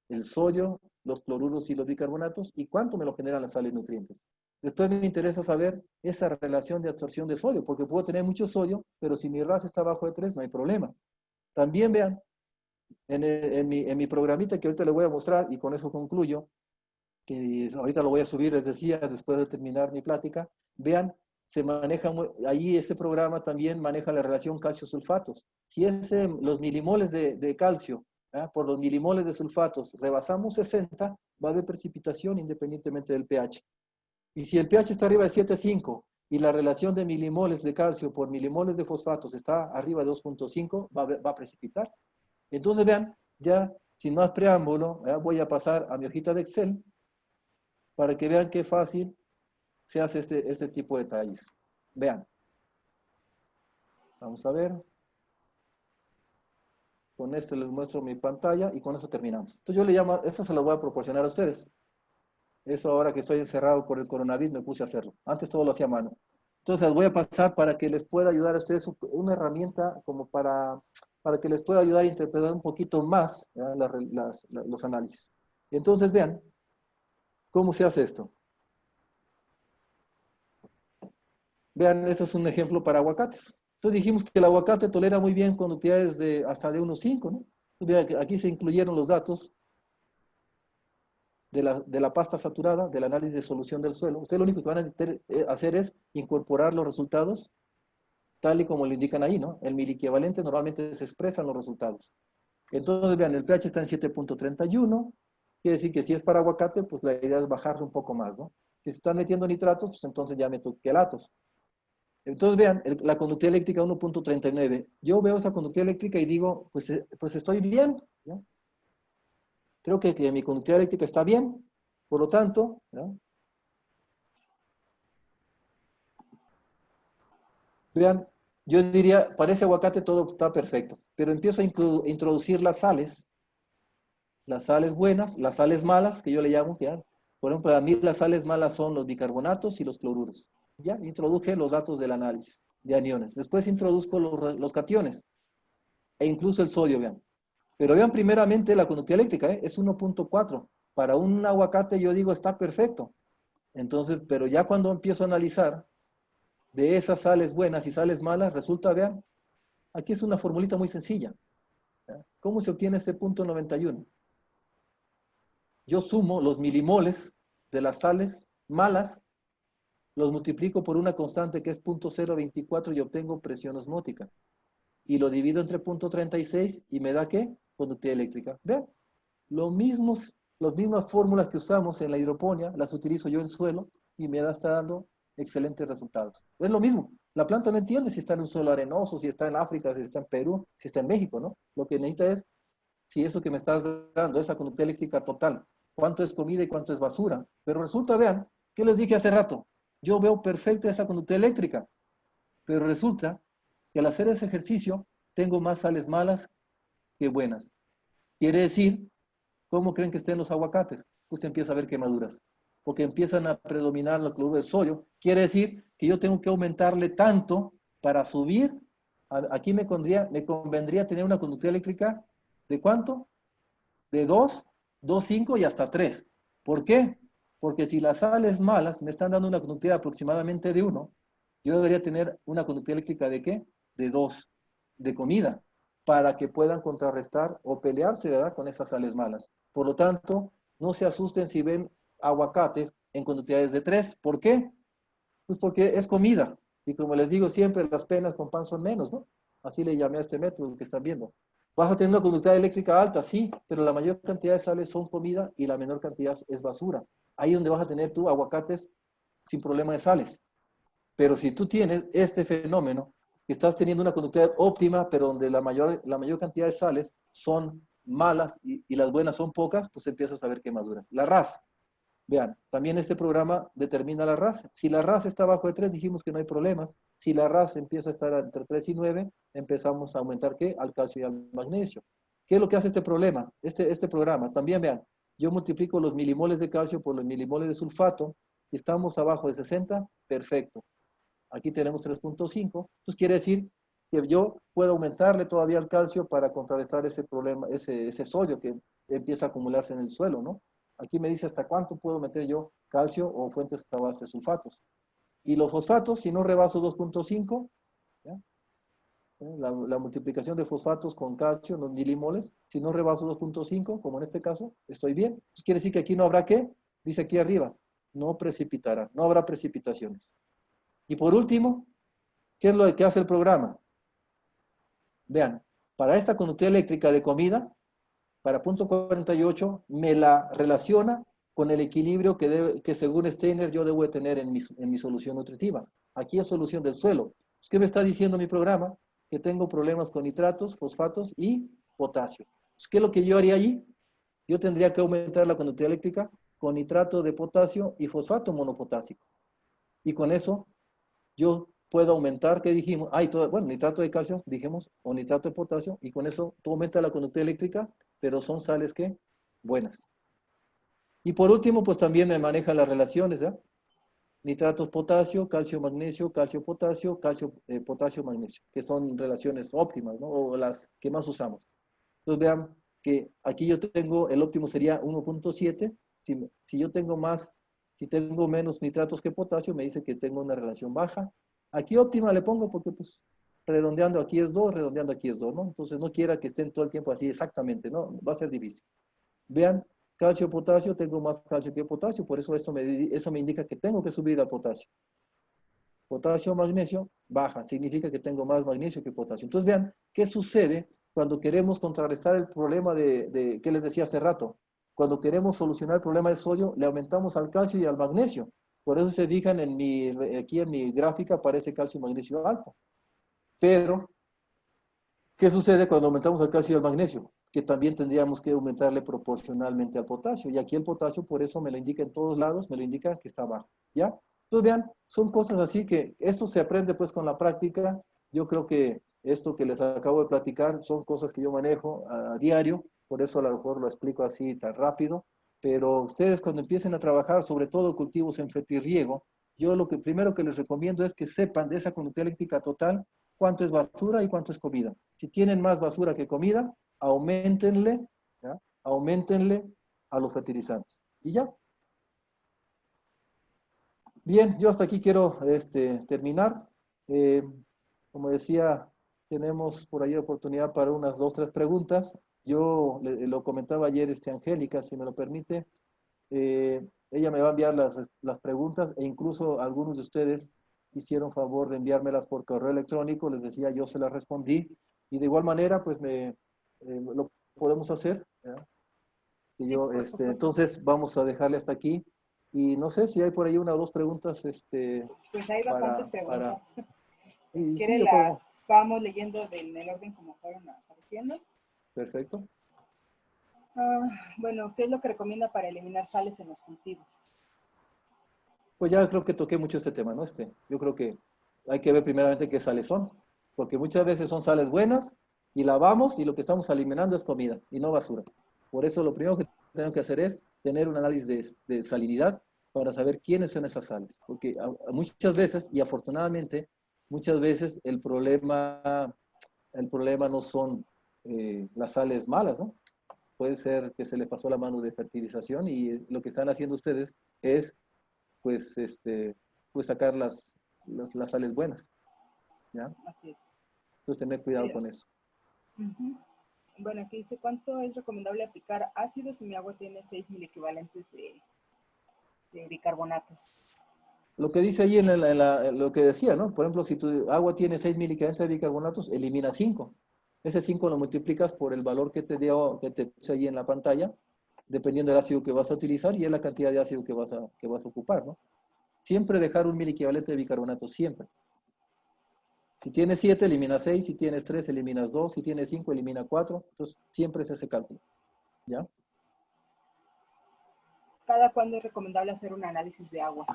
el sodio, los cloruros y los bicarbonatos, y cuánto me lo generan las sales nutrientes. Después me interesa saber esa relación de absorción de sodio, porque puedo tener mucho sodio, pero si mi RAS está abajo de 3, no hay problema. También vean, en mi programita que ahorita les voy a mostrar, y con eso concluyo, que ahorita lo voy a subir, les decía, después de terminar mi plática, vean, se maneja, ahí ese programa también maneja la relación calcio-sulfatos. Si los milimoles de calcio por los milimoles de sulfatos rebasamos 60, va a haber precipitación independientemente del pH. Y si el pH está arriba de 7,5 y la relación de milimoles de calcio por milimoles de fosfatos está arriba de 2,5, va a precipitar. Entonces vean, ya sin más preámbulo, voy a pasar a mi hojita de Excel para que vean qué fácil se hace este tipo de detalles. Vean. Vamos a ver. Con este les muestro mi pantalla y con eso terminamos. Entonces yo le llamo, esto se lo voy a proporcionar a ustedes. Eso ahora que estoy encerrado por el coronavirus me puse a hacerlo. Antes todo lo hacía a mano. Entonces les voy a pasar para que les pueda ayudar a ustedes una herramienta como para que les pueda ayudar a interpretar un poquito más los análisis. Entonces vean cómo se hace esto. Vean, este es un ejemplo para aguacates. Entonces dijimos que el aguacate tolera muy bien conductividades hasta de 1,5, ¿no? Vean, aquí se incluyeron los datos de la pasta saturada, del análisis de solución del suelo. Ustedes lo único que van a hacer es incorporar los resultados tal y como lo indican ahí, ¿no? El miliequivalente normalmente se expresan los resultados. Entonces, vean, el pH está en 7,31, quiere decir que si es para aguacate, pues la idea es bajarle un poco más, ¿no? Si se están metiendo nitratos, pues entonces ya meto quelatos. Entonces, vean, la conductividad eléctrica 1,39. Yo veo esa conductividad eléctrica y digo, pues estoy bien, ¿no? Creo que mi conductividad eléctrica está bien, por lo tanto, ¿no? Vean, yo diría, para ese aguacate todo está perfecto, pero empiezo a introducir las sales buenas, las sales malas, que yo le llamo, ¿ya? Por ejemplo, para mí las sales malas son los bicarbonatos y los cloruros. Ya, introduje los datos del análisis de aniones. Después introduzco los cationes e incluso el sodio, vean. Pero vean primeramente la conductividad eléctrica, es 1,4. Para un aguacate yo digo está perfecto. Entonces, pero ya cuando empiezo a analizar de esas sales buenas y sales malas, resulta, vean, aquí es una formulita muy sencilla. ¿Ya? ¿Cómo se obtiene ese punto 91? Yo sumo los milimoles de las sales malas, los multiplico por una constante que es 0.024 y obtengo presión osmótica. Y lo divido entre 0.36 y me da ¿qué? Conductividad eléctrica. Vean, las mismas fórmulas que usamos en la hidroponía, las utilizo yo en suelo y está dando excelentes resultados. Es lo mismo. La planta no entiende si está en un suelo arenoso, si está en África, si está en Perú, si está en México, ¿no? Lo que necesita es si eso que me estás dando, esa conductividad eléctrica total, cuánto es comida y cuánto es basura. Pero resulta, vean, ¿qué les dije hace rato? Yo veo perfecta esa conductividad eléctrica, pero resulta que al hacer ese ejercicio tengo más sales malas que buenas. Quiere decir, ¿cómo creen que estén los aguacates? Pues empieza a ver quemaduras, porque empiezan a predominar el cloruro de sodio. Quiere decir que yo tengo que aumentarle tanto para subir. Aquí me convendría tener una conductividad eléctrica ¿de cuánto? De 2, 2,5 y hasta 3. ¿Por qué? Porque si las sales malas me están dando una conductividad aproximadamente de 1, yo debería tener una conductividad eléctrica ¿de qué? De 2, de comida, para que puedan contrarrestar o pelearse, ¿verdad?, con esas sales malas. Por lo tanto, no se asusten si ven aguacates en conductividades de 3. ¿Por qué? Pues porque es comida. Y como les digo siempre, las penas con pan son menos, ¿no? Así le llamé a este método que están viendo. ¿Vas a tener una conductividad eléctrica alta? Sí, pero la mayor cantidad de sales son comida y la menor cantidad es basura. Ahí es donde vas a tener tú aguacates sin problema de sales. Pero si tú tienes este fenómeno, que estás teniendo una conductividad óptima, pero donde la mayor cantidad de sales son malas y las buenas son pocas, pues empiezas a ver quemaduras. La RAS. Vean, también este programa determina la RAS. Si la RAS está bajo de 3, dijimos que no hay problemas. Si la RAS empieza a estar entre 3 y 9, empezamos a aumentar ¿qué? Al calcio y al magnesio. ¿Qué es lo que hace este problema? Este programa. También vean, yo multiplico los milimoles de calcio por los milimoles de sulfato. Si estamos abajo de 60, perfecto. Aquí tenemos 3.5. Entonces quiere decir que yo puedo aumentarle todavía el calcio para contrarrestar ese problema, ese sodio que empieza a acumularse en el suelo, ¿no? Aquí me dice hasta cuánto puedo meter yo calcio o fuentes a base de sulfatos. Y los fosfatos, si no rebaso 2.5, la multiplicación de fosfatos con calcio, los milimoles, si no rebaso 2.5, como en este caso, estoy bien. Entonces quiere decir que aquí no habrá ¿qué? Dice aquí arriba, no precipitará, no habrá precipitaciones. Y por último, ¿qué es lo que hace el programa? Vean, para esta conductividad eléctrica de comida, para punto 48, me la relaciona con el equilibrio que según Steiner yo debo de tener en mi solución nutritiva. Aquí es solución del suelo. ¿Qué me está diciendo mi programa? Que tengo problemas con nitratos, fosfatos y potasio. ¿Qué es lo que yo haría allí? Yo tendría que aumentar la conductividad eléctrica con nitrato de potasio y fosfato monopotásico. Y con eso yo puedo aumentar, ¿qué dijimos? Bueno, nitrato de calcio, dijimos, o nitrato de potasio, y con eso tú aumentas la conductividad eléctrica, pero son sales que buenas. Y por último, pues también me maneja las relaciones, ¿ya? Nitratos potasio, calcio magnesio, calcio potasio, calcio potasio magnesio, que son relaciones óptimas, ¿no? O las que más usamos. Entonces vean que aquí yo tengo, el óptimo sería 1.7, si yo tengo si tengo menos nitratos que potasio, me dice que tengo una relación baja. Aquí óptima le pongo porque pues redondeando aquí es 2, redondeando aquí es 2, ¿no? Entonces no quiera que estén todo el tiempo así exactamente, ¿no? Va a ser difícil. Vean, calcio, potasio, tengo más calcio que potasio, por eso eso me indica que tengo que subir al potasio. Potasio, magnesio, baja, significa que tengo más magnesio que potasio. Entonces vean, ¿qué sucede cuando queremos contrarrestar el problema ¿qué les decía hace rato? Cuando queremos solucionar el problema del sodio, le aumentamos al calcio y al magnesio. Por eso se fijan aquí en mi gráfica aparece calcio y magnesio alto. Pero, ¿qué sucede cuando aumentamos al calcio y al magnesio? Que también tendríamos que aumentarle proporcionalmente al potasio. Y aquí el potasio, por eso me lo indica en todos lados, me lo indica que está bajo. ¿Ya? Entonces, vean, son cosas así que esto se aprende pues con la práctica. Yo creo que esto que les acabo de platicar son cosas que yo manejo a diario, por eso a lo mejor lo explico así tan rápido. Pero ustedes cuando empiecen a trabajar, sobre todo cultivos en fetirriego, yo lo que primero que les recomiendo es que sepan de esa conductividad eléctrica total cuánto es basura y cuánto es comida. Si tienen más basura que comida, aumentenle, ¿ya? Aumentenle a los fertilizantes. Y ya. Bien, yo hasta aquí quiero terminar. Eh, Como decía, tenemos por ahí oportunidad para unas dos, tres preguntas. Yo lo comentaba ayer, Angélica, si me lo permite. Ella me va a enviar las preguntas e incluso algunos de ustedes hicieron favor de enviármelas por correo electrónico. Les decía, yo se las respondí. Y de igual manera, pues lo podemos hacer, ¿verdad? Y Sí, yo, por supuesto. entonces vamos a dejarle hasta aquí. Y no sé si hay por ahí una o dos preguntas, Pues hay bastantes para, preguntas. Si y sí, quiere yo las puedo, vamos leyendo en el orden como fueron apareciendo. perfecto. Ah, bueno, ¿qué es lo que recomienda para eliminar sales en los cultivos? Pues ya creo que toqué mucho este tema, ¿no? Yo creo que hay que ver primeramente qué sales son, porque muchas veces son sales buenas y lavamos y lo que estamos eliminando es comida y no basura. Por eso lo primero que tenemos que hacer es tener un análisis de salinidad para saber quiénes son esas sales, porque muchas veces, y afortunadamente, muchas veces el problema no son las sales malas, ¿no? Puede ser que se le pasó la mano de fertilización y lo que están haciendo ustedes es pues, pues sacar las sales buenas, ¿ya? Así es. Entonces tener cuidado Eh, con eso. Ujú. Bueno, aquí dice, ¿cuánto es recomendable aplicar ácido si mi agua tiene 6.000 equivalentes de bicarbonatos? Lo que dice ahí en lo que decía, ¿no? Por ejemplo, si tu agua tiene 6 miligramos de bicarbonatos, elimina 5. Ese 5 lo multiplicas por el valor que te puse ahí en la pantalla, dependiendo del ácido que vas a utilizar y es la cantidad de ácido que vas a ocupar, ¿no? Siempre dejar un miliequivalente de bicarbonato, siempre. Si tienes 7, eliminas 6. Si tienes 3, eliminas 2. Si tienes 5, elimina 4. Entonces, siempre es ese cálculo, ¿ya? ¿Cada cuándo es recomendable hacer un análisis de agua?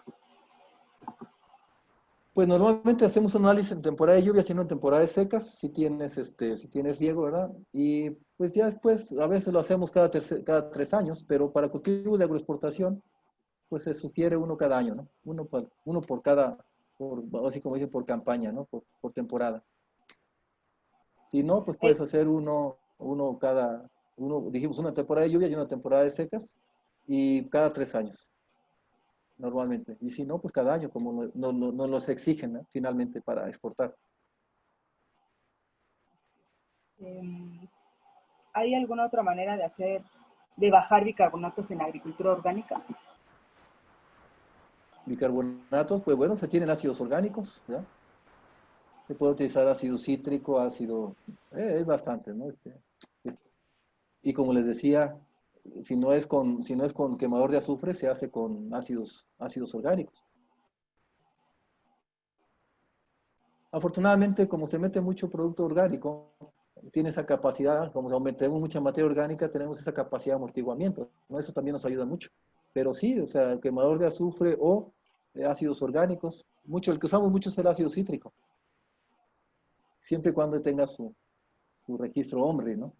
Pues normalmente hacemos un análisis en temporada de lluvia, sino en temporadas secas, si tienes riego, ¿verdad? Y pues ya después, a veces lo hacemos cada 3 años, pero para cultivo de agroexportación, pues se sugiere uno cada año, ¿no? Uno por cada, así como dicen, por campaña, ¿no? Por temporada. Si no, pues Eh, puedes hacer dijimos una temporada de lluvia y una temporada de secas, y cada 3 años, normalmente. Y si no, pues cada año, como no los exigen, ¿no? Finalmente para exportar. eh, ¿Hay alguna otra manera de bajar bicarbonatos en la agricultura orgánica? Bicarbonatos, pues bueno, se tienen ácidos orgánicos, ¿ya? Se puede utilizar ácido cítrico, hay bastante, ¿no? Este, y como les decía, si no es con quemador de azufre, se hace con ácidos orgánicos. Afortunadamente, como se mete mucho producto orgánico, tiene esa capacidad, como metemos mucha materia orgánica, tenemos esa capacidad de amortiguamiento, ¿no? Eso también nos ayuda mucho. Pero sí, o sea, el quemador de azufre o ácidos orgánicos, el que usamos mucho es el ácido cítrico, siempre y cuando tenga su registro hombre, ¿no?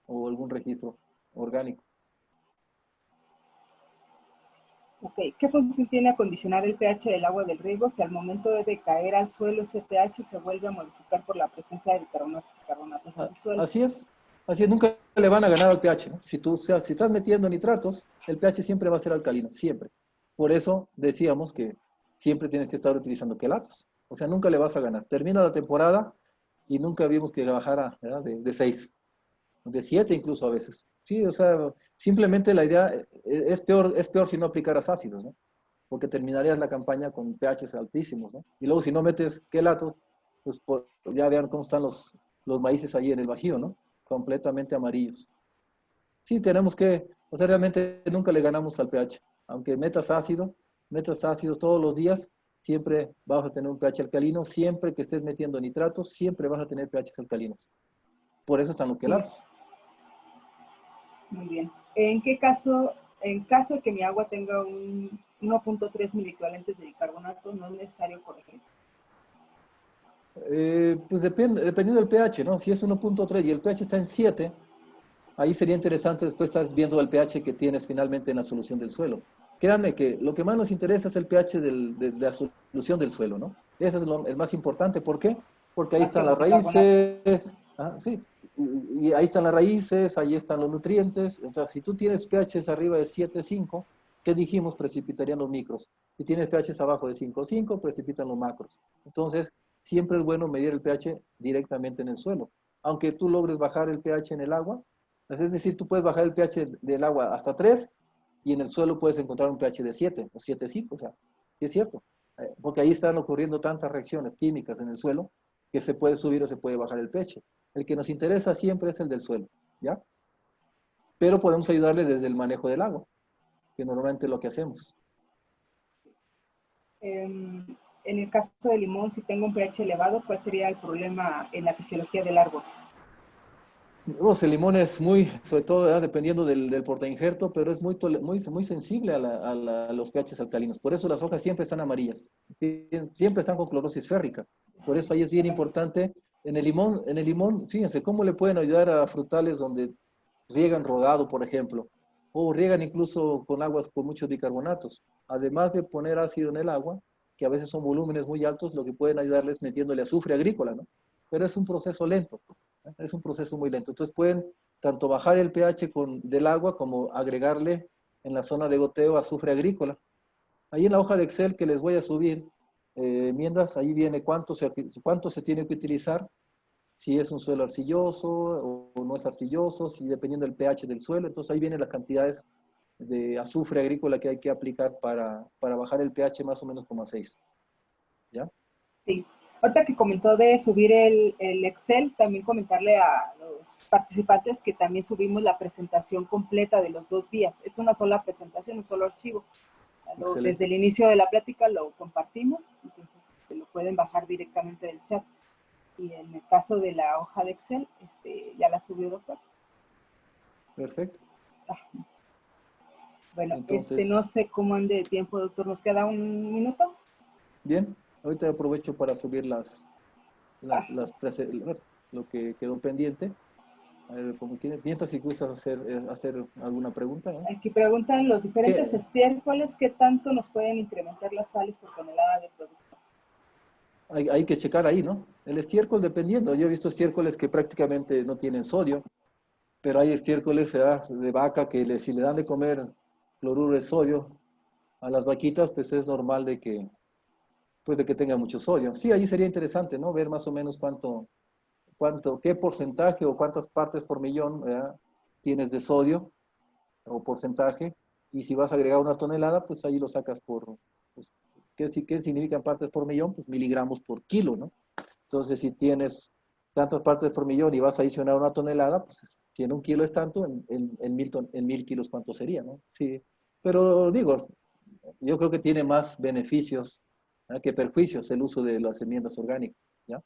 O algún registro orgánico. Ok, ¿qué función tiene acondicionar el pH del agua del riego si al momento de decaer al suelo ese pH se vuelve a modificar por la presencia de bicarbonatos y carbonatos en el suelo? Así es, así es, nunca le van a ganar al pH, ¿no? Si estás metiendo nitratos, el pH siempre va a ser alcalino, siempre. Por eso decíamos que siempre tienes que estar utilizando quelatos. O sea, nunca le vas a ganar. Termina la temporada y nunca vimos que le bajara, ¿verdad? De 6, de 7 incluso a veces. Sí, o sea, simplemente la idea es peor si no aplicaras ácidos, ¿no? Porque terminarías la campaña con pHs altísimos, ¿no? Y luego si no metes quelatos, pues ya vean cómo están los maíces ahí en el Bajío, ¿no? Completamente amarillos. Sí, o sea, realmente nunca le ganamos al pH. Aunque metas ácidos todos los días, siempre vas a tener un pH alcalino. Siempre que estés metiendo nitratos, siempre vas a tener pHs alcalinos. Por eso están los Muy, quelatos. muy bien. En caso de que mi agua tenga un 1.3 miliequivalentes de bicarbonato, no es necesario corregir? Pues dependiendo del pH, ¿no? Si es 1.3 y el pH está en 7, ahí sería interesante, después estás viendo el pH que tienes finalmente en la solución del suelo. Créanme que lo que más nos interesa es el pH de la solución del suelo, ¿no? Ese es el más importante. ¿Por qué? Porque ahí Más que están las los bicarbonatos. raíces, sí, y ahí están las raíces, ahí están los nutrientes. Entonces, si tú tienes pHs arriba de 7,5, ¿qué dijimos? Precipitarían los micros. Si tienes pH abajo de 5,5, precipitan los macros. Entonces, siempre es bueno medir el pH directamente en el suelo. Aunque tú logres bajar el pH en el agua, es decir, tú puedes bajar el pH del agua hasta 3 y en el suelo puedes encontrar un pH de 7 o 7,5, o sea, sí es cierto. Porque ahí están ocurriendo tantas reacciones químicas en el suelo que se puede subir o se puede bajar el pH. El que nos interesa siempre es el del suelo, ¿ya? Pero podemos ayudarle desde el manejo del agua, que normalmente es lo que hacemos. En el caso del limón, si tengo un pH elevado, ¿cuál sería el problema en la fisiología del árbol? El limón es muy, sobre todo dependiendo del portainjerto, pero es muy sensible a los pHs alcalinos. Por eso las hojas siempre están amarillas, siempre están con clorosis férrica. Por eso ahí es bien importante. En el limón, fíjense cómo le pueden ayudar a frutales donde riegan rodado, por ejemplo, o riegan incluso con aguas con muchos bicarbonatos. Además de poner ácido en el agua, que a veces son volúmenes muy altos, lo que pueden ayudarles metiéndole azufre agrícola, ¿no? Pero es un proceso lento. Es un proceso muy lento. Entonces pueden tanto bajar el pH del agua como agregarle en la zona de goteo azufre agrícola. Ahí en la hoja de Excel que les voy a subir, mientras ahí viene cuánto se tiene que utilizar, si es un suelo arcilloso o no es arcilloso, si dependiendo del pH del suelo. Entonces ahí vienen las cantidades de azufre agrícola que hay que aplicar para bajar el pH más o menos como a 6. ¿Ya? Sí. Ahorita que comentó de subir el Excel, también comentarle a los participantes que también subimos la presentación completa de los 2 días. Es una sola presentación, un solo archivo. Desde el inicio de la plática lo compartimos, entonces se lo pueden bajar directamente del chat. Y en el caso de la hoja de Excel, ya la subió, doctor. Perfecto. Bueno, entonces, no sé cómo ande de tiempo, doctor. ¿Nos queda un minuto? Bien, ahorita aprovecho para subir lo que quedó pendiente. A ver, mientras si gustas hacer alguna pregunta, ¿no? Aquí preguntan los diferentes estiércoles, ¿qué tanto nos pueden incrementar las sales por tonelada de producto? Hay que checar ahí, ¿no? El estiércol dependiendo. Yo he visto estiércoles que prácticamente no tienen sodio, pero hay estiércoles de vaca que si le dan de comer cloruro de sodio a las vaquitas, pues es normal de que tenga mucho sodio. Sí, ahí sería interesante, ¿no? Ver más o menos qué porcentaje o cuántas partes por millón, ¿verdad?, tienes de sodio o porcentaje, y si vas a agregar 1 tonelada, pues ahí lo sacas pues, ¿qué significan partes por millón? Pues miligramos por kilo, ¿no? Entonces, si tienes tantas partes por millón y vas a adicionar 1 tonelada, pues si en 1 kilo es tanto, en 1,000 kilos, ¿cuánto sería, no? Sí, pero digo, yo creo que tiene más beneficios, ¿no?, que perjuicios el uso de las enmiendas orgánicas, ¿ya?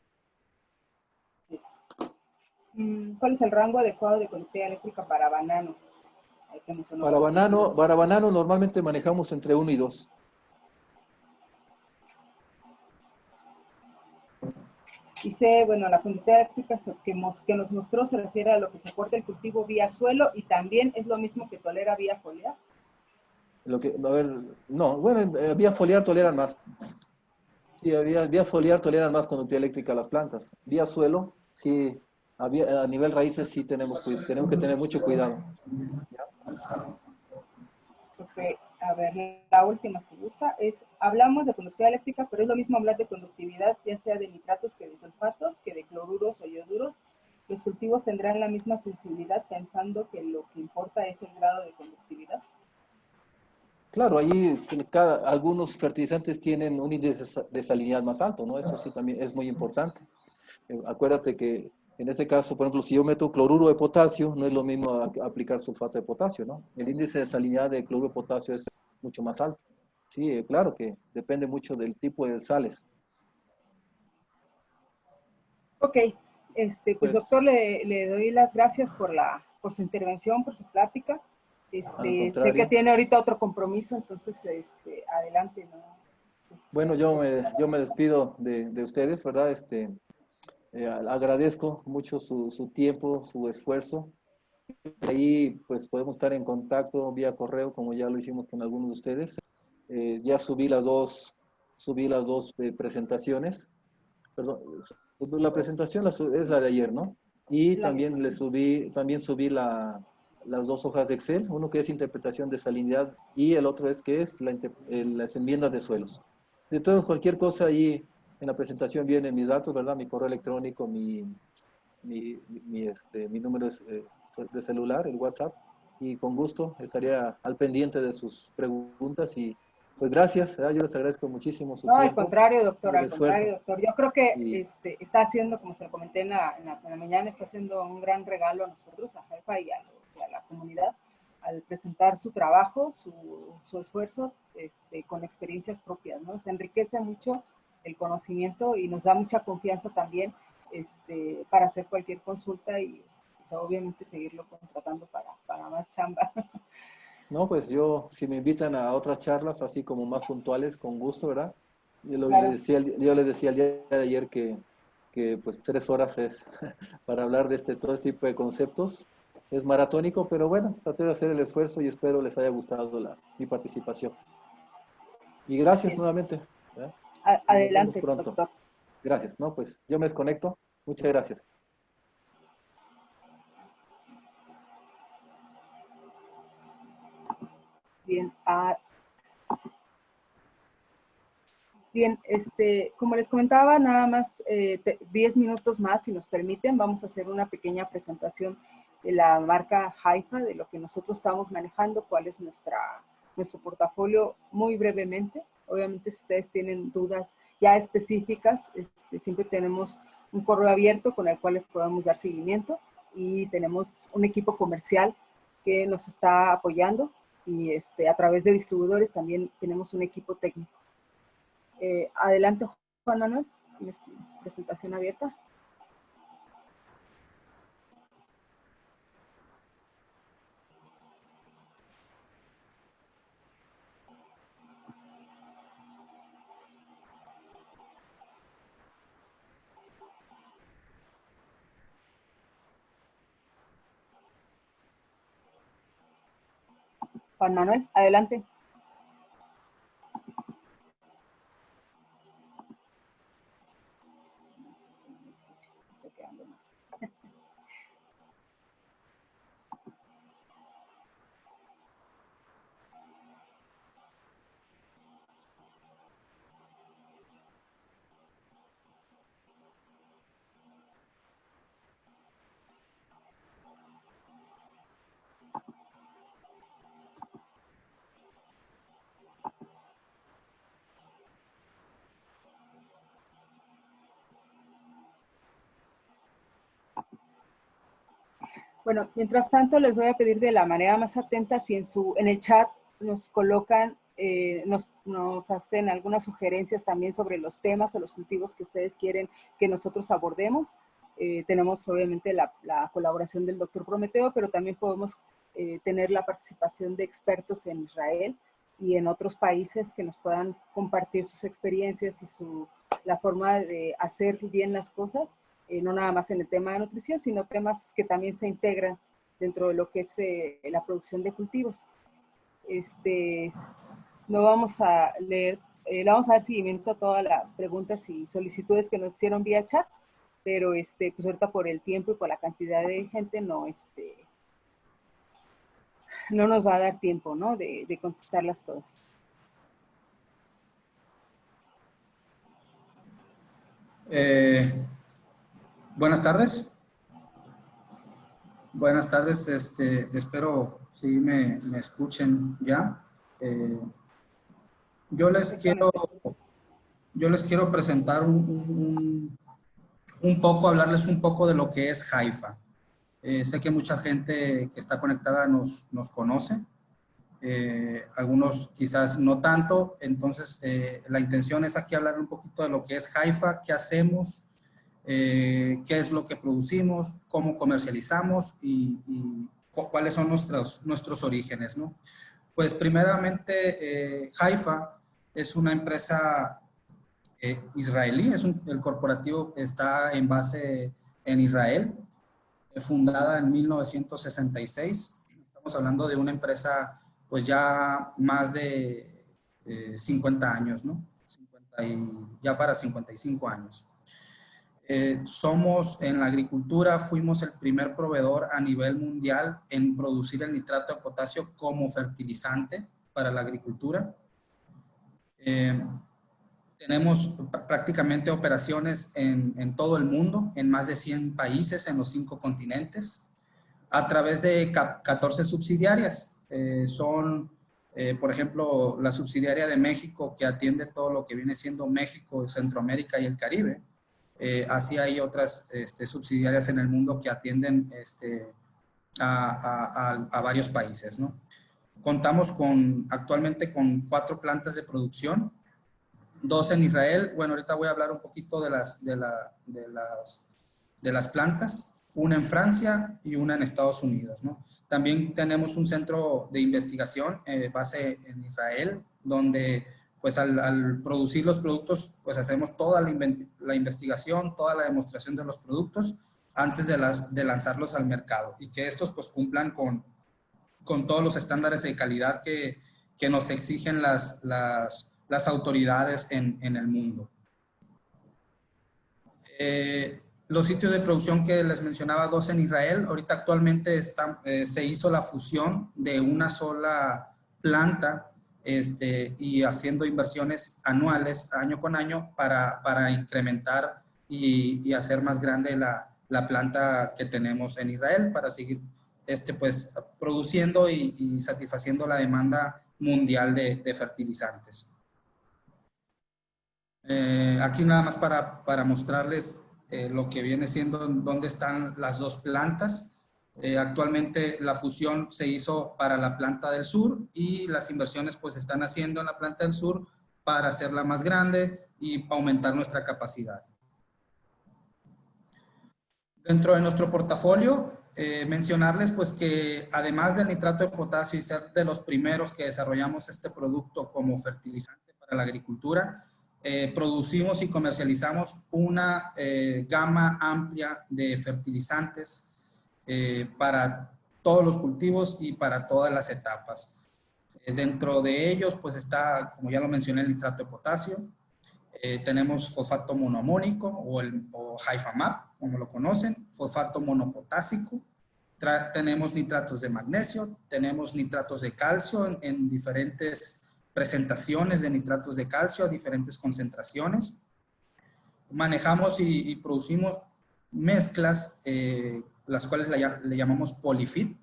¿Cuál es el rango adecuado de conductividad eléctrica para banano? Para banano normalmente manejamos entre 1 y 2. Dice, bueno, la conductividad eléctrica que nos mostró se refiere a lo que soporta el cultivo vía suelo y también es lo mismo que tolera vía foliar. No, bueno, vía foliar toleran más. Sí, vía foliar toleran más conductividad eléctrica a las plantas. Vía suelo, sí, a nivel raíces sí tenemos que tener mucho cuidado. Porque, a ver, la última, si gusta, hablamos de conductividad eléctrica, pero es lo mismo hablar de conductividad, ya sea de nitratos que de sulfatos, que de cloruros o ioduros. Los cultivos tendrán la misma sensibilidad pensando que lo que importa es el grado de conductividad. Claro, allí algunos fertilizantes tienen un índice de salinidad más alto, ¿no? Eso sí también es muy importante. Acuérdate que en ese caso, por ejemplo, si yo meto cloruro de potasio, no es lo mismo aplicar sulfato de potasio, ¿no? El índice de salinidad de cloruro de potasio es mucho más alto. Sí, claro que depende mucho del tipo de sales. Ok, pues doctor, le doy las gracias por su intervención, por su plática. Sé que tiene ahorita otro compromiso, entonces adelante, ¿no? Bueno, yo me despido de ustedes, ¿verdad? Agradezco mucho su tiempo, su esfuerzo. Ahí pues podemos estar en contacto vía correo, como ya lo hicimos con algunos de ustedes. Ya subí las dos presentaciones. Perdón, la presentación es la de ayer, ¿no? Y también subí las dos hojas de Excel, uno que es interpretación de salinidad y el otro es que es las enmiendas de suelos. De todos, cualquier cosa ahí en la presentación vienen mis datos, ¿verdad? Mi correo electrónico, mi número de celular, el WhatsApp, y con gusto estaría al pendiente de sus preguntas y pues gracias, ¿verdad? Yo les agradezco muchísimo su No, tiempo y el al contrario, esfuerzo. doctor. Yo creo que Y está haciendo, como se lo comenté en la mañana, está haciendo un gran regalo a nosotros, a Jefa y a la comunidad, al presentar su trabajo, su esfuerzo con experiencias propias, ¿no? Se enriquece mucho el conocimiento y nos da mucha confianza también para hacer cualquier consulta y obviamente seguirlo contratando para más chamba. no, pues yo, si me invitan a otras charlas, así como más puntuales, con gusto, ¿verdad? Claro. Yo le decía el día de ayer que pues 3 horas es para hablar de todo este tipo de conceptos. Es maratónico, pero bueno, traté de hacer el esfuerzo y espero les haya gustado mi participación. Y Así gracias es. nuevamente, ¿verdad? Y nos vemos Adelante, pronto. doctor. Gracias, ¿no? Pues yo me desconecto. Muchas gracias. Bien. Bien, como les comentaba, nada más 10 minutos más, si nos permiten, vamos a hacer una pequeña presentación de la marca Haifa, de lo que nosotros estamos manejando, cuál es nuestro portafolio muy brevemente. Obviamente, si ustedes tienen dudas ya específicas, siempre tenemos un correo abierto con el cual les podemos dar seguimiento y tenemos un equipo comercial que nos está apoyando y a través de distribuidores también tenemos un equipo técnico. Adelante, Juan Manuel, tienes tu presentación abierta. Juan Manuel, adelante. Bueno, mientras tanto les voy a pedir de la manera más atenta si en el chat nos colocan, nos hacen algunas sugerencias también sobre los temas o los cultivos que ustedes quieren que nosotros abordemos. Tenemos obviamente la colaboración del doctor Prometeo, pero también podemos tener la participación de expertos en Israel y en otros países que nos puedan compartir sus experiencias y la forma de hacer bien las cosas. No nada más en el tema de nutrición, sino temas que también se integran dentro de lo que es la producción de cultivos. No vamos a leer, le vamos a dar seguimiento a todas las preguntas y solicitudes que nos hicieron vía chat, pero pues ahorita por el tiempo y por la cantidad de gente no nos va a dar tiempo, ¿no? de contestarlas todas. Buenas tardes. Buenas tardes, espero sí me escuchen ya. Yo les quiero presentar un poco, hablarles un poco de lo que es Haifa. Sé que mucha gente que está conectada nos conoce, algunos quizás no tanto, entonces la intención es aquí hablar un poquito de lo que es Haifa, qué hacemos, qué es lo que producimos, cómo comercializamos y cuáles son nuestros orígenes, ¿no? Pues primeramente, Haifa es una empresa israelí, el corporativo está en base en Israel, fundada en 1966. Estamos hablando de una empresa pues ya más de 50 años, ¿no? Ya para 55 años. Somos en la agricultura, fuimos el primer proveedor a nivel mundial en producir el nitrato de potasio como fertilizante para la agricultura. Tenemos prácticamente operaciones en todo el mundo, en más de 100 países, en los 5 continentes, a través de 14 subsidiarias. Por ejemplo, la subsidiaria de México, que atiende todo lo que viene siendo México, Centroamérica y el Caribe. Así hay otras subsidiarias en el mundo que atienden a varios países, ¿no? Contamos actualmente con 4 plantas de producción, 2 en Israel. Bueno, ahorita voy a hablar un poquito de las plantas, una en Francia y una en Estados Unidos, ¿no? También tenemos un centro de investigación, base en Israel, donde pues al producir los productos, pues hacemos toda la investigación, toda la demostración de los productos antes de lanzarlos al mercado, y que estos pues cumplan con todos los estándares de calidad que nos exigen las autoridades en el mundo. Los sitios de producción que les mencionaba, 2 en Israel. Ahorita actualmente se hizo la fusión de una sola planta, y haciendo inversiones anuales, año con año, para incrementar y hacer más grande la planta que tenemos en Israel, para seguir pues, produciendo y satisfaciendo la demanda mundial de fertilizantes. Aquí nada más para mostrarles lo que viene siendo dónde están las 2 plantas. Actualmente la fusión se hizo para la planta del sur, y las inversiones pues se están haciendo en la planta del sur para hacerla más grande y aumentar nuestra capacidad. Dentro de nuestro portafolio, mencionarles pues que además del nitrato de potasio y ser de los primeros que desarrollamos este producto como fertilizante para la agricultura, producimos y comercializamos una gama amplia de fertilizantes para todos los cultivos y para todas las etapas. Dentro de ellos pues está, como ya lo mencioné, el nitrato de potasio. Tenemos fosfato monoamónico o Haifa-MAP, como lo conocen, fosfato monopotásico. Tenemos nitratos de magnesio, tenemos nitratos de calcio en diferentes presentaciones de nitratos de calcio a diferentes concentraciones. Manejamos y producimos mezclas, las cuales le llamamos Polyfit.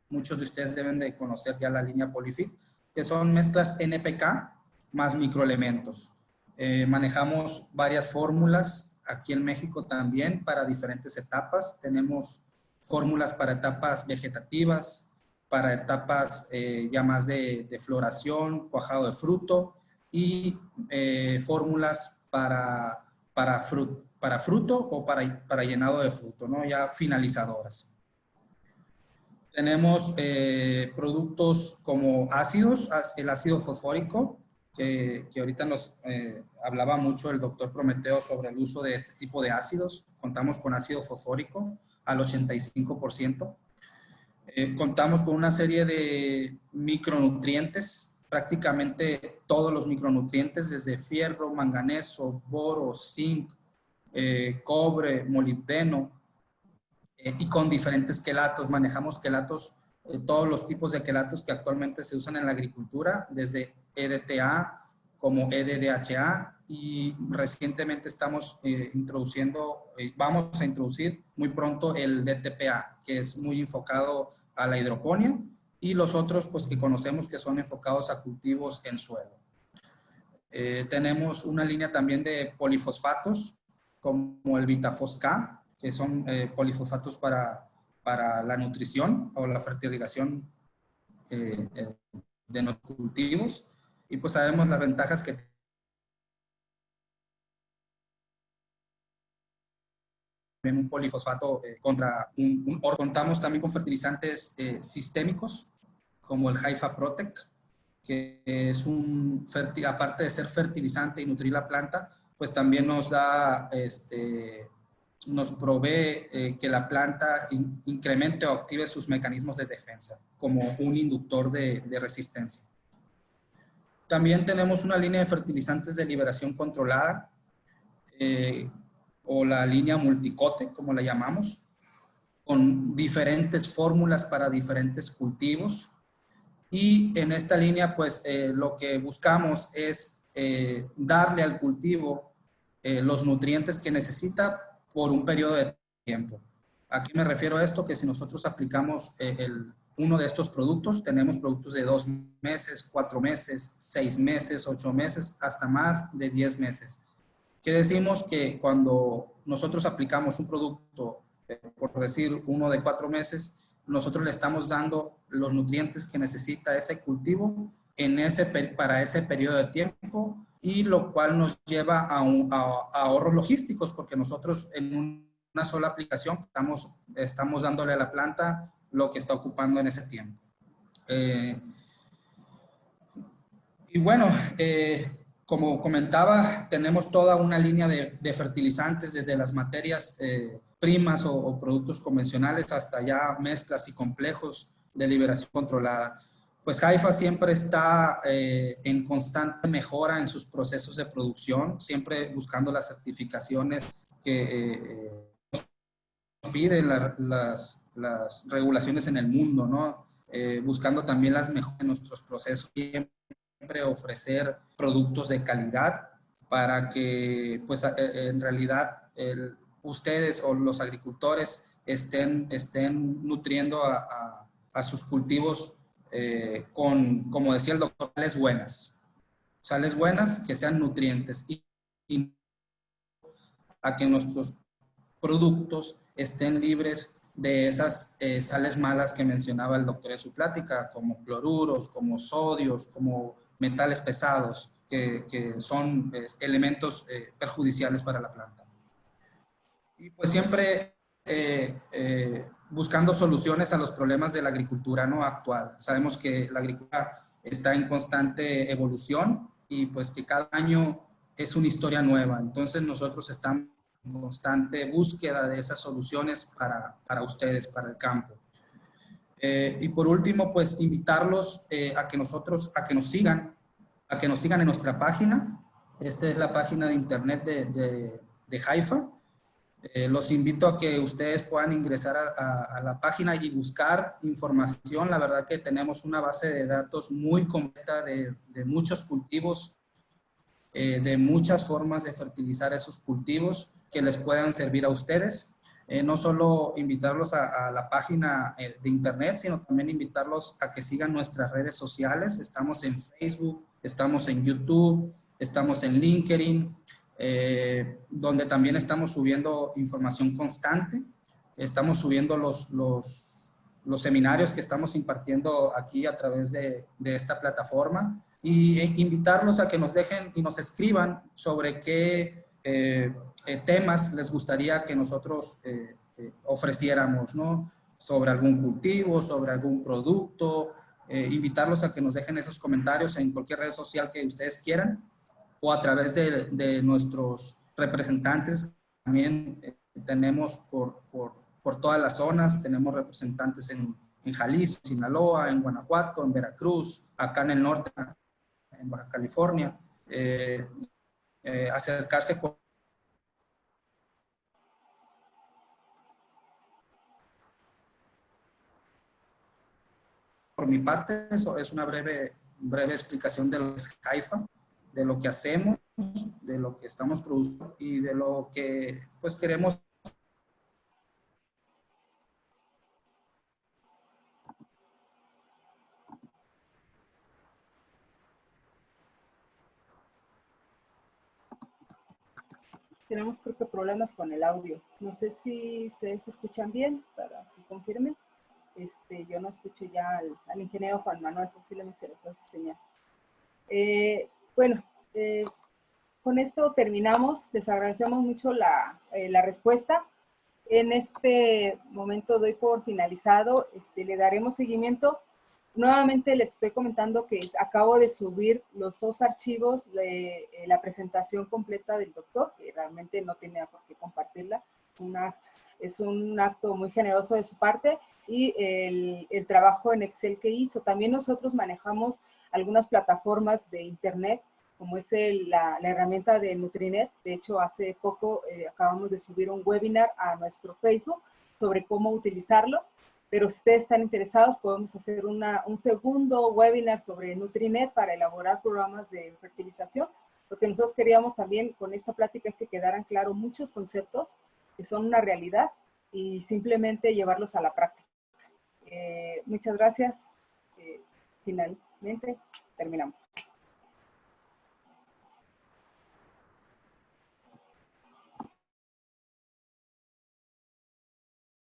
Muchos de ustedes deben de conocer ya la línea Polyfit, que son mezclas NPK más microelementos. Manejamos varias fórmulas aquí en México también para diferentes etapas. Tenemos fórmulas para etapas vegetativas, para etapas ya más de floración, cuajado de fruto, y fórmulas para fruto o para llenado de fruto, ¿no? Ya finalizadoras. Tenemos productos como ácidos, el ácido fosfórico, que ahorita nos hablaba mucho el doctor Prometeo sobre el uso de este tipo de ácidos. Contamos con ácido fosfórico al 85%. Contamos con una serie de micronutrientes, prácticamente todos los micronutrientes, desde fierro, manganeso, boro, zinc, cobre, molibdeno, y con diferentes quelatos. Manejamos quelatos, todos los tipos de quelatos que actualmente se usan en la agricultura, desde EDTA como EDDHA, y recientemente estamos vamos a introducir muy pronto el DTPA, que es muy enfocado a la hidroponía, y los otros pues que conocemos que son enfocados a cultivos en suelo. Tenemos una línea también de polifosfatos como el Vitafos-K, que son polifosfatos para la nutrición o la fertilización de los cultivos, y pues sabemos las ventajas que tiene un polifosfato contamos también con fertilizantes sistémicos como el Haifa Protect, que es aparte de ser fertilizante y nutrir la planta, pues también nos da nos provee que la planta incremente o active sus mecanismos de defensa como un inductor de resistencia. También tenemos una línea de fertilizantes de liberación controlada, o la línea multicote, como la llamamos, con diferentes fórmulas para diferentes cultivos. Y en esta línea, pues, lo que buscamos es darle al cultivo los nutrientes que necesita por un periodo de tiempo. ¿A qué me refiero a esto? Que si nosotros aplicamos uno de estos productos, tenemos productos de 2 meses, 4 meses, 6 meses, 8 meses, hasta más de 10 meses. ¿Qué decimos? Que cuando nosotros aplicamos un producto, por decir uno de 4 meses, nosotros le estamos dando los nutrientes que necesita ese cultivo para ese periodo de tiempo, y lo cual nos lleva a ahorros logísticos, porque nosotros en una sola aplicación estamos dándole a la planta lo que está ocupando en ese tiempo. Y bueno, como comentaba, tenemos toda una línea de fertilizantes, desde las materias primas o productos convencionales hasta ya mezclas y complejos de liberación controlada. Pues Haifa siempre está en constante mejora en sus procesos de producción, siempre buscando las certificaciones que piden las regulaciones en el mundo, ¿no? Buscando también las mejoras en nuestros procesos, siempre ofrecer productos de calidad para que, pues, en realidad ustedes o los agricultores estén nutriendo a sus cultivos con, como decía el doctor, sales buenas que sean nutrientes, y a que nuestros productos estén libres de esas sales malas que mencionaba el doctor en su plática, como cloruros, como sodios, como metales pesados, que son elementos perjudiciales para la planta. Y pues siempre buscando soluciones a los problemas de la agricultura no actual. Sabemos que la agricultura está en constante evolución, y pues que cada año es una historia nueva. Entonces nosotros estamos en constante búsqueda de esas soluciones para ustedes, para el campo. Y por último, pues invitarlos a que nos sigan en nuestra página. Esta es la página de internet de Haifa. Los invito a que ustedes puedan ingresar a la página y buscar información. La verdad que tenemos una base de datos muy completa de muchos cultivos, de muchas formas de fertilizar esos cultivos que les puedan servir a ustedes. No solo invitarlos a la página de internet, sino también invitarlos a que sigan nuestras redes sociales. Estamos en Facebook, estamos en YouTube, estamos en LinkedIn, donde también estamos subiendo información constante. Estamos subiendo los seminarios que estamos impartiendo aquí a través de esta plataforma, y invitarlos a que nos dejen y nos escriban sobre qué temas les gustaría que nosotros ofreciéramos, ¿no? Sobre algún cultivo, sobre algún producto. Invitarlos a que nos dejen esos comentarios en cualquier red social que ustedes quieran, o a través de nuestros representantes. También tenemos por todas las zonas, tenemos representantes en Jalisco, Sinaloa, en Guanajuato, en Veracruz, acá en el norte, en Baja California. Acercarse por mi parte. Eso es una breve explicación de lo que es Haifa, de lo que hacemos, de lo que estamos produciendo y de lo que pues queremos. Tenemos, creo que, problemas con el audio. No sé si ustedes escuchan bien, para que confirmen. Yo no escucho ya al ingeniero Juan Manuel, posiblemente se le fue su señal. Bueno, con esto terminamos. Les agradecemos mucho la respuesta. En este momento doy por finalizado. Le daremos seguimiento. Nuevamente les estoy comentando que acabo de subir los 2 archivos de la presentación completa del doctor, que realmente no tenía por qué compartirla. Es un acto muy generoso de su parte, y el trabajo en Excel que hizo. También nosotros manejamos algunas plataformas de internet como es la herramienta de Nutrinet. De hecho, hace poco acabamos de subir un webinar a nuestro Facebook sobre cómo utilizarlo, pero si ustedes están interesados, podemos hacer un segundo webinar sobre Nutrinet para elaborar programas de fertilización. Lo que nosotros queríamos también con esta plática es que quedaran claros muchos conceptos que son una realidad y simplemente llevarlos a la práctica. Muchas gracias. Finalmente, terminamos.